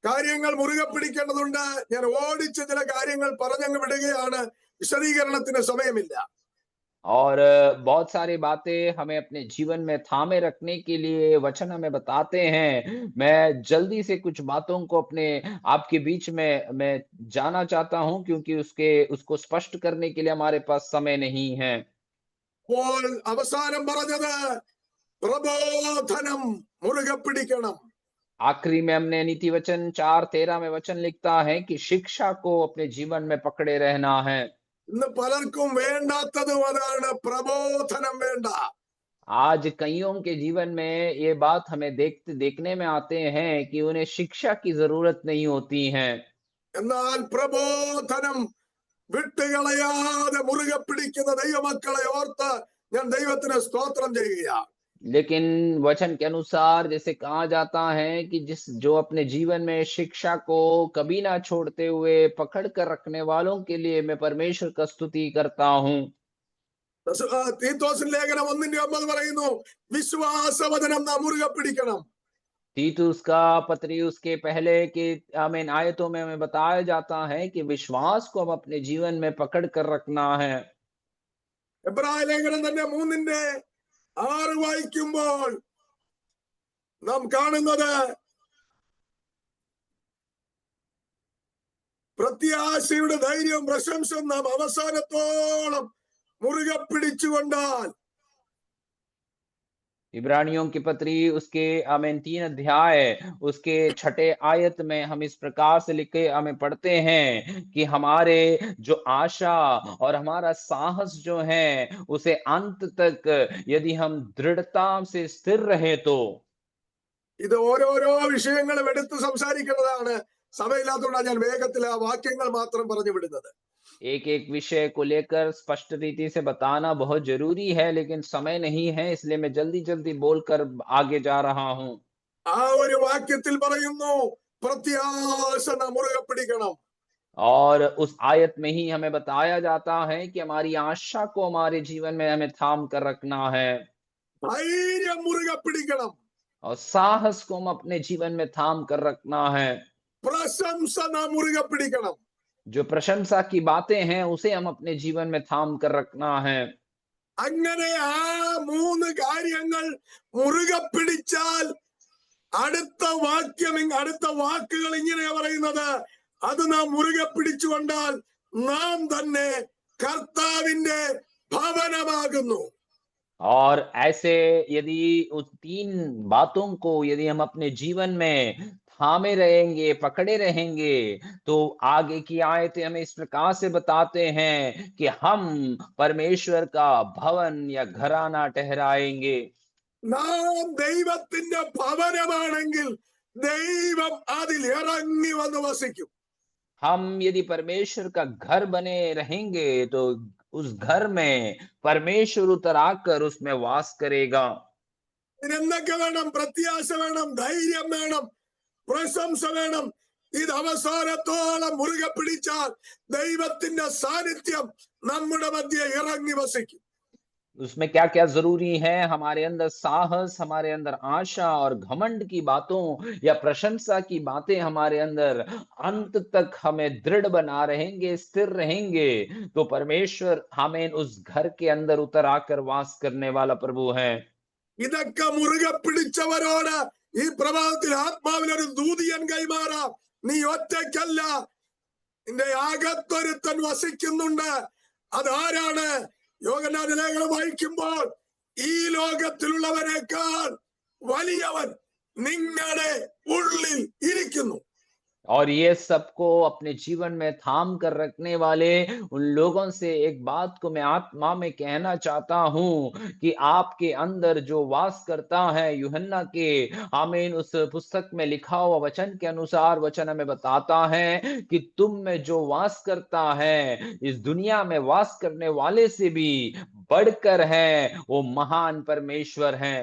കാര്യങ്ങൾ മുറുകെ പിടിക്കേണ്ടതുണ്ട്. ഞാൻ ഓടിച്ച് ചില കാര്യങ്ങൾ പറഞ്ഞങ്ങ് വിടുകയാണ്, വിശദീകരണത്തിന് സമയമില്ല. और बहुत सारी बातें हमें अपने जीवन में थामे रखने के लिए वचन हमें बताते हैं। मैं जल्दी से कुछ बातों को अपने आपके बीच में मैं जाना चाहता हूँ क्योंकि उसको स्पष्ट करने के लिए हमारे पास समय नहीं है। അപ്പോൾ അവസാനം പറഞ്ഞത് പ്രബോധനം മുറുകെ പിടിക്കണം. आखिरी में हमने नीति वचन 4:13 में वचन लिखता है कि शिक्षा को अपने जीवन में पकड़े रहना है। ഇന്ന് പലർക്കും വേണ്ടാത്തതും അതാണ്, പ്രബോധനം വേണ്ട. आज कईयों के जीवन में ये बात हमें देखने में आते हैं कि उन्हें शिक्षा की जरूरत नहीं होती है। എന്നാൽ പ്രബോധനം വിട്ടുകളയാതെ മുറുകെ പിടിക്കുന്ന ദൈവമക്കളെ ഓർത്ത് ഞാൻ ദൈവത്തിന് സ്തോത്രം ചെയ്യുകയാണ്. लेकिन वचन के अनुसार जैसे कहा जाता है कि जो अपने जीवन में शिक्षा को कभी ना छोड़ते हुए पकड़ कर रखने वालों के लिए मैं परमेश्वर का स्तुति करता हूँ। തീത്തോസിന്റെ ലേഖനം 1:9 പറയുന്നു, വിശ്വാസവചനം നാം മുറുകെ പിടിക്കണം. तीतुस का पत्री उसके पहले के आमीन आयतों में हमें बताया जाता है कि विश्वास को हम अपने जीवन में पकड़ कर रखना है। എബ്രായ ലേഖനം തന്നെ 3:6 വായിക്കുമ്പോൾ നാം കാണുന്നത് പ്രത്യാശയുടെ ധൈര്യം പ്രശംസ നാം അവസാനത്തോളം മുറുകെ പിടിച്ചുകൊണ്ടാൽ. इब्रानियों की पत्री उसके 3 अध्याय उसके 6 आयत में हम इस प्रकार से लिखे हमें पढ़ते हैं कि हमारे जो आशा और हमारा साहस जो है उसे अंत तक यदि हम दृढ़ता से स्थिर रहे तो. ഇത് ഓരോരോ വിഷയങ്ങളും എടുത്ത് സംസാരിക്കുന്നതാണ്. സമയമില്ലാത്തതുകൊണ്ടാണ് ഞാൻ വേഗത്തിൽ ആ വാക്യങ്ങൾ മാത്രം പറഞ്ഞു വിടുന്നത്. एक एक विषय को लेकर स्पष्ट रीति से बताना बहुत जरूरी है, लेकिन समय नहीं है, इसलिए मैं जल्दी जल्दी बोलकर आगे जा रहा हूं. ആ ഒരു വാക്യത്തിൽ പറയുന്നു, പ്രത്യാശ നാം മുറുകെ പിടിക്കണം. और उस आयत में ही हमें बताया जाता है कि हमारी आशा को हमारे जीवन में हमें थाम कर रखना है, ധൈര്യം മുറുകെ പിടിക്കണം. और साहस को हम अपने जीवन में थाम कर रखना है. പ്രശംസ നാം മുറുകെ പിടിക്കണം. जो प्रशंसा की बातें हैं उसे हम अपने जीवन में थाम कर रखना है. അങ്ങനെ ആ 3 കാര്യങ്ങൾ മുറുകെ പിടിച്ചാൽ അടുത്ത വാക്കുകൾ ഇങ്ങനെയാ പറയുന്നത്, അത് നാം മുറുകെ പിടിച്ചുകൊണ്ടാൽ നാം തന്നെ കർത്താവിന്റെ ഭവനമാകുന്നു. और ऐसे यदि उस 3 बातों को यदि हम अपने जीवन में थामे रहेंगे, पकड़े रहेंगे, तो आगे की आयतें हमें इस प्रकार से बताते हैं कि हम परमेश्वर का भवन या घराना ठहराएंगे. നാം ദൈവത്തിന്റെ ഭവനമാണെങ്കിൽ ദൈവം അതിൽ ഇറങ്ങി വന്ന് വസിക്കും. हम यदि परमेश्वर का घर बने रहेंगे तो उस घर में परमेश्वर उतर आकर उसमें वास करेगा. ഇതിനെന്തൊക്കെ വേണം? പ്രത്യാശ വേണം, ധൈര്യം വേണം, പ്രശംസ വേണം. ഇത് അവസാനത്തോളം മുറുകെ പിടിച്ചാൽ ദൈവത്തിന്റെ സാന്നിധ്യം നമ്മുടെ മധ്യേ ഇറങ്ങി വസിക്കും. उसमें क्या क्या जरूरी है? हमारे अंदर साहस, हमारे अंदर आशा और घमंड की बातों या प्रशंसा की बातें हमारे अंदर अंत तक हमें दृढ़ बना रहेंगे, स्थिर रहेंगे, तो परमेश्वर हमें उस घर के अंदर उतर आकर वास करने वाला प्रभु है. ഇതൊക്കെ മുറുകെ പിടിച്ചവരോട് ഈ പ്രഭാതത്തിൽ ആത്മാവിലൊരു ദൂതിയൻ കൈമാറാം. നീ ഒറ്റയ്ക്കല്ല, നിന്റെ അകത്തൊരുത്തൻ വസിക്കുന്നുണ്ട്. അതാരാണ്? യോഹന്നാന്റെ ലേഖനം വായിക്കുമ്പോൾ ഈ ലോകത്തിലുള്ളവനേക്കാൾ വലിയവൻ നിങ്ങളുടെ ഉള്ളിൽ ഇരിക്കുന്നു. और ये सबको अपने जीवन में थाम कर रखने वाले उन लोगों से एक बात को मैं आत्मा में कहना चाहता हूं कि आपके अंदर जो वास करता है, यूहन्ना के आमीन उस पुस्तक में लिखा हुआ वचन के अनुसार वचन हमें बताता है कि तुम में जो वास करता है इस दुनिया में वास करने वाले से भी बढ़कर है, वो महान परमेश्वर है.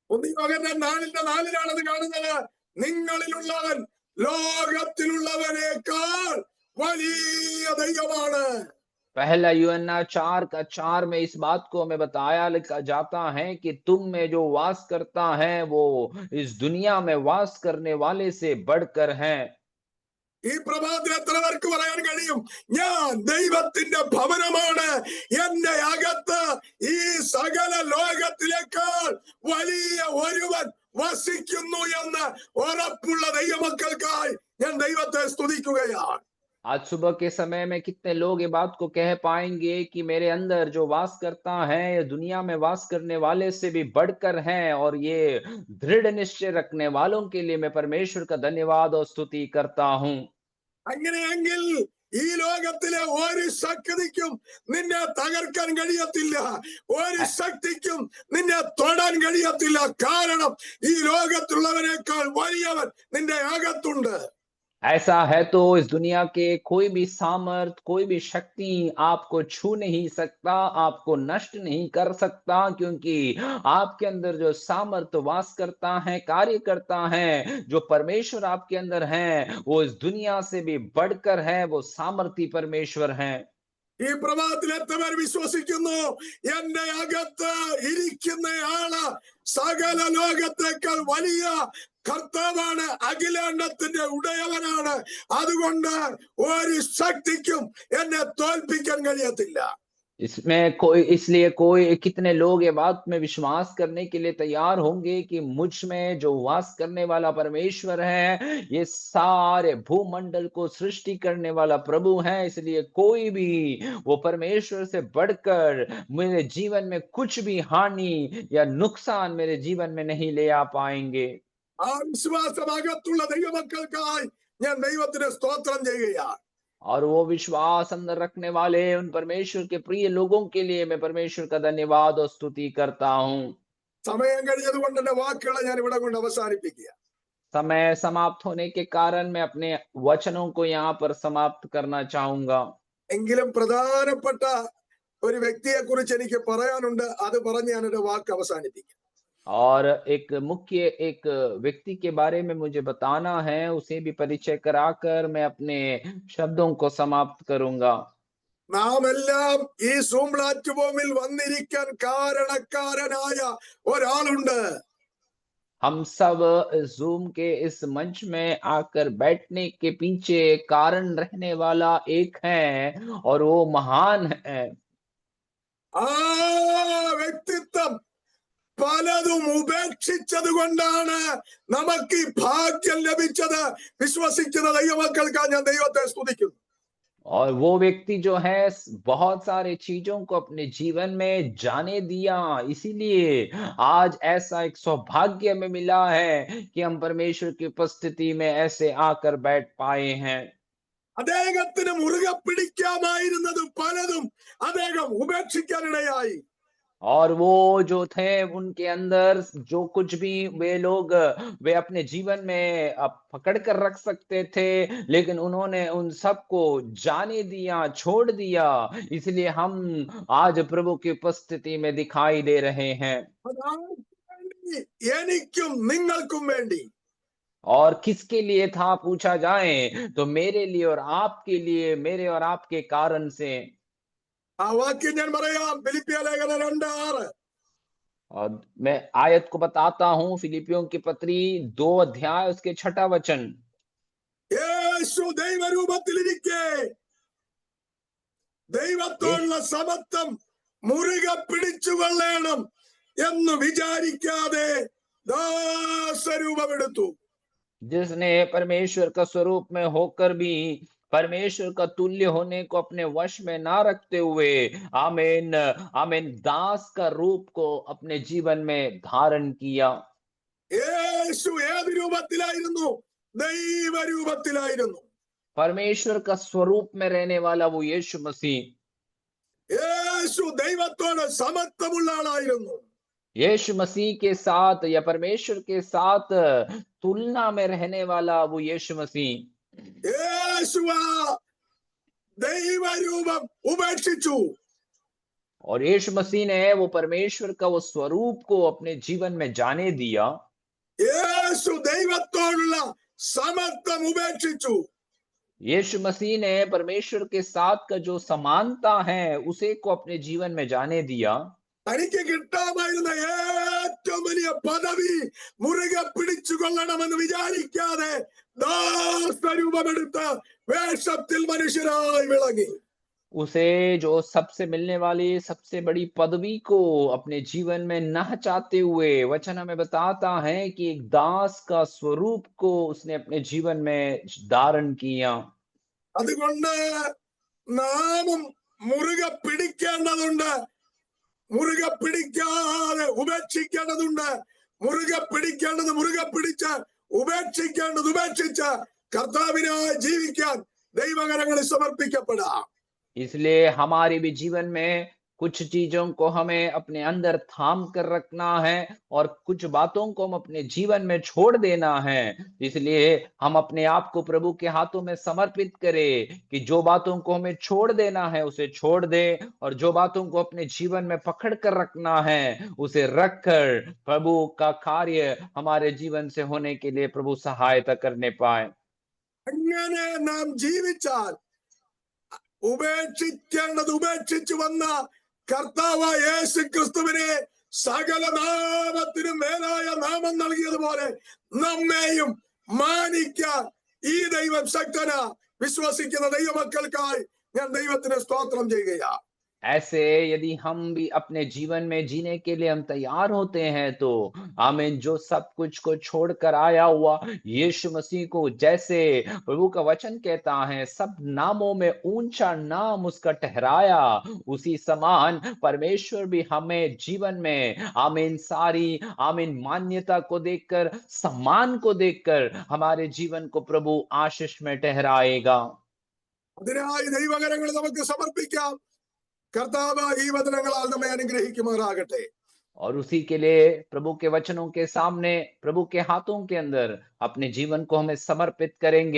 നാലിലാണത് കാണുന്നത്. നിങ്ങളിലുള്ളവൻ ലോകത്തിലുള്ളവനേക്കാൾ വലിയ ദൈവമാണ്. पहला यूहन्ना 4:4 में इस बात को हमें बताया लिखा जाता है कि तुम में जो वास करता है वो इस दुनिया में वास करने वाले से बढ़कर है. ഈ പ്രഭാതത്തിൽ എത്ര പേർക്ക് പറയാൻ കഴിയും, ഞാൻ ദൈവത്തിന്റെ ഭവനമാണ്, എന്റെ അകത്ത് ഈ സകല ലോകത്തിലേക്കാൾ വലിയ ഒരുവൻ വസിക്കുന്നു എന്ന് ഉറപ്പുള്ള ദൈവമക്കൾക്കായി ഞാൻ ദൈവത്തെ സ്തുതിക്കുകയാണ്. आज सुबह के समय में कितने लोग ये बात को कह पाएंगे कि मेरे अंदर जो वास करता है ये दुनिया में वास करने वाले से भी बढ़कर है, और ये दृढ़ निश्चय रखने वालों के लिए मैं परमेश्वर का धन्यवाद और स्तुति करता हूं. അങ്ങനെയെങ്കിൽ ഈ ലോകത്തിലെ ഒരു ശക്തിക്കും നിന്നെ തകർക്കാൻ കഴിയത്തില്ല, ഒരു ശക്തിക്കും നിന്നെ തൊടാൻ കഴിയത്തില്ല. കാരണം ഈ ലോകത്തുള്ളവനേക്കാൾ വലിയവൻ നിന്റെ അകത്തുണ്ട്. ऐसा है तो इस दुनिया के कोई भी सामर्थ, कोई भी शक्ति आपको छू नहीं सकता, आपको नष्ट नहीं कर सकता, क्योंकि आपके अंदर जो सामर्थ वास करता है, कार्य करता है, जो परमेश्वर आपके अंदर है वो इस दुनिया से भी बढ़कर है, वो सामर्थी परमेश्वर है. ഈ പ്രഭാതത്തിൽ എത്ര പേർ വിശ്വസിക്കുന്നു, എന്റെ അകത്ത് ഇരിക്കുന്നയാള് സകല ലോകത്തേക്കാൾ വലിയ കർത്താവാണ്, അഖിലാണ്ടത്തിന്റെ ഉടയവനാണ്, അതുകൊണ്ട് ഒരു ശക്തിക്കും എന്നെ തോൽപ്പിക്കാൻ കഴിയത്തില്ല. इसमें कोई इसलिए कोई कितने लोग ये बात में विश्वास करने के लिए तैयार होंगे कि मुझ में जो वास करने वाला परमेश्वर है, ये सारे भूमंडल को सृष्टि करने वाला प्रभु है, इसलिए कोई भी वो परमेश्वर से बढ़कर मेरे जीवन में कुछ भी हानि या नुकसान मेरे जीवन में नहीं ले आ पाएंगे। ആ വിശ്വാസം അകത്തുള്ള ദൈവമക്കൾക്കായി ഞാൻ ദൈവത്തിന് സ്തോത്രം ചെയ്യുകയാണ്. और वो विश्वास अंदर रखने वाले उन परमेश्वर के प्रिय लोगों के लिए मैं परमेश्वर का धन्यवाद और स्तुति करता हूँ। സമയം കഴിഞ്ഞത് കൊണ്ട് എന്റെ വാക്കുകളെ ഞാൻ ഇവിടെ കൊണ്ട് അവസാനിപ്പിക്കുക. समय समाप्त होने के कारण मैं अपने वचनों को यहाँ पर समाप्त करना चाहूंगा। എങ്കിലും പ്രധാനപ്പെട്ട ഒരു വ്യക്തിയെ കുറിച്ച് എനിക്ക് പറയാനുണ്ട്. അത് പറഞ്ഞ് ഞാൻ എന്റെ വാക്ക് അവസാനിപ്പിക്കും. और एक व्यक्ति के बारे में मुझे बताना है, उसे भी परिचय कराकर मैं अपने शब्दों को समाप्त करूंगा। നാം എല്ലാം ഈ സൂം പ്ലാറ്റ്ഫോമിൽ വന്നിരിക്കാൻ കാരണക്കാരനായ ഒരാളുണ്ട്. हम सब जूम के इस मंच में आकर बैठने के पीछे कारण रहने वाला एक है और वो महान है। ആ വ്യക്തിത്വം പലതും ഉപേക്ഷിച്ചത് കൊണ്ടാണ് നമുക്ക് ഈ ഭാഗ്യം ലഭിച്ചത്. വിശ്വസിക്കുന്ന ദൈവമക്കൾക്ക് ഞാൻ ദൈവത്തെ സ്തുതിക്കുന്നു. और वो व्यक्ति जो है बहुत सारे चीजों को अपने जीवन में जाने दिया, इसीलिए आज ऐसा एक सौभाग्य में मिला है कि हम परमेश्वर की उपस्थिति में ऐसे आकर बैठ पाए हैं। അദ്ദേഹത്തിന് മുറുകെ പിടിക്കാമായിരുന്നത് പലതും അദ്ദേഹം ഉപേക്ഷിക്കാനിടയായി. और वो जो थे उनके अंदर जो कुछ भी वे अपने जीवन में पकड़ कर रख सकते थे, लेकिन उन्होंने उन सबको जाने दिया, छोड़ दिया। इसलिए हम आज प्रभु की उपस्थिति में दिखाई दे रहे हैं। എനിക്കും നിങ്ങൾക്കും വേണ്ടി. और किसके लिए था पूछा जाए तो मेरे लिए और आपके लिए, मेरे और आपके कारण से। ആ വാക്യം ഞാൻ പറയാം. ഫിലിപ്പിയ ലേഖനം 2:6. और मैं आयत को बताता हूँ, फिलिपियों की पत्री 2 अध्याय उसके 6 वचन। യേശു ദൈവരൂപത്തിലിരിക്കെ ദൈവത്തോടുള്ള സമത്വം മുറുകെ പിടിച്ചുകൊള്ളണം എന്ന് വിചാരിക്കാതെ ദാസരൂപമെടുത്തു. जिसने परमेश्वर का स्वरूप में होकर भी परमेश्वर का तुल्य होने को अपने वश में ना रखते हुए, आमीन आमीन, दास का रूप को अपने जीवन में धारण किया। യേശു ഏത് രൂപത്തിലായിരുന്നു? ദൈവരൂപത്തിലായിരുന്നു. परमेश्वर का स्वरूप में रहने वाला वो यीशु मसीह। യേശു ദൈവത്തോട് സമത്വമുള്ള ആളായിരുന്നു. यीशु मसीह के साथ या परमेश्वर के साथ तुलना में रहने वाला वो यीशु मसीह। യേശു ദൈവരൂപം ഉപേക്ഷിച്ചു. और यीशु मसीह ने वो परमेश्वर का वो स्वरूप को अपने जीवन में जाने दिया। യേശു ദൈവത്തോടുള്ള സമത്വം ഉപേക്ഷിച്ചു. यीशु मसीह ने परमेश्वर के साथ का जो समानता है उसे को अपने जीवन में जाने दिया। തനിക്ക് കിട്ടാമായിരുന്ന ഏറ്റവും വലിയ പദവി മുറുകെ പിടിച്ചുകൊള്ളണമെന്ന് വിചാരിക്കാതെ ദാസരൂപമെടുത്ത് വേഷത്തിൽ മനുഷ്യരായി വിളങ്ങി. उसे जो सबसे मिलने वाली सबसे बड़ी पदवी को अपने जीवन में न चाहते हुए वचन हमें बताता है कि एक दास का स्वरूप को उसने अपने जीवन में धारण किया। അതുകൊണ്ട് നാമും മുറുകെ പിടിക്കേണ്ടതുണ്ട്. മുറുകെ പിടിക്കാതെ ഉപേക്ഷിക്കേണ്ടതുണ്ട്. മുറുകെ പിടിക്കേണ്ടത് മുറുകെ പിടിച്ച് ഉപേക്ഷിക്കേണ്ടത് ഉപേക്ഷിച്ച് കർത്താവിനായി ജീവിക്കാൻ ദൈവകരങ്ങളിൽ സമർപ്പിക്കപ്പെടാം. इसलिए हमारे भी जीवन में कुछ चीजों को हमें अपने अंदर थाम कर रखना है और कुछ बातों को हम अपने जीवन में छोड़ देना है। इसलिए हम अपने आप को प्रभु के हाथों में समर्पित करें कि जो बातों को हमें छोड़ देना है उसे छोड़ दे, और जो बातों को अपने जीवन में पकड़ कर रखना है उसे रखकर प्रभु का कार्य हमारे जीवन से होने के लिए प्रभु सहायता करने पाए। അങ്ങനെ നാം ജീവിച്ചാൽ ഉപേക്ഷിക്കേണ്ടത് ഉപേക്ഷിച്ചു വന്ന കർത്താവായ യേശു ക്രിസ്തുവിനെ സകല നാമത്തിനും മേലായ നാമം നൽകിയതുപോലെ നമ്മെയും മാനിക്കാൻ ഈ ദൈവം ശക്തന. വിശ്വസിക്കുന്ന ദൈവമക്കൾക്കായി ഞാൻ ദൈവത്തിന് സ്തോത്രം ചെയ്യുകയാണ്. ऐसे यदि हम भी अपने जीवन में जीने के लिए हम तैयार होते हैं तो आमीन, जो सब कुछ को छोड़कर आया हुआ यीशु मसीह को, जैसे प्रभु का वचन कहता है सब नामों में ऊंचा नाम उसका ठहराया, उसी समान परमेश्वर भी हमें जीवन में आमीन सारी आमीन मान्यता को देखकर, सम्मान को देखकर हमारे जीवन को प्रभु आशीष में ठहराएगा। അതിനായി ദൈവകരങ്ങൾ നമുക്ക് സമർപ്പിക്കാം. കർത്താവ് ഈ വചനങ്ങളാൽ നമ്മെ അനുഗ്രഹിക്കുമാറാകട്ടെ. और उसी के लिए प्रभु के वचनों के सामने, प्रभु के हाथों के अंदर अपने जीवन को हमें समर्पित करेंगे।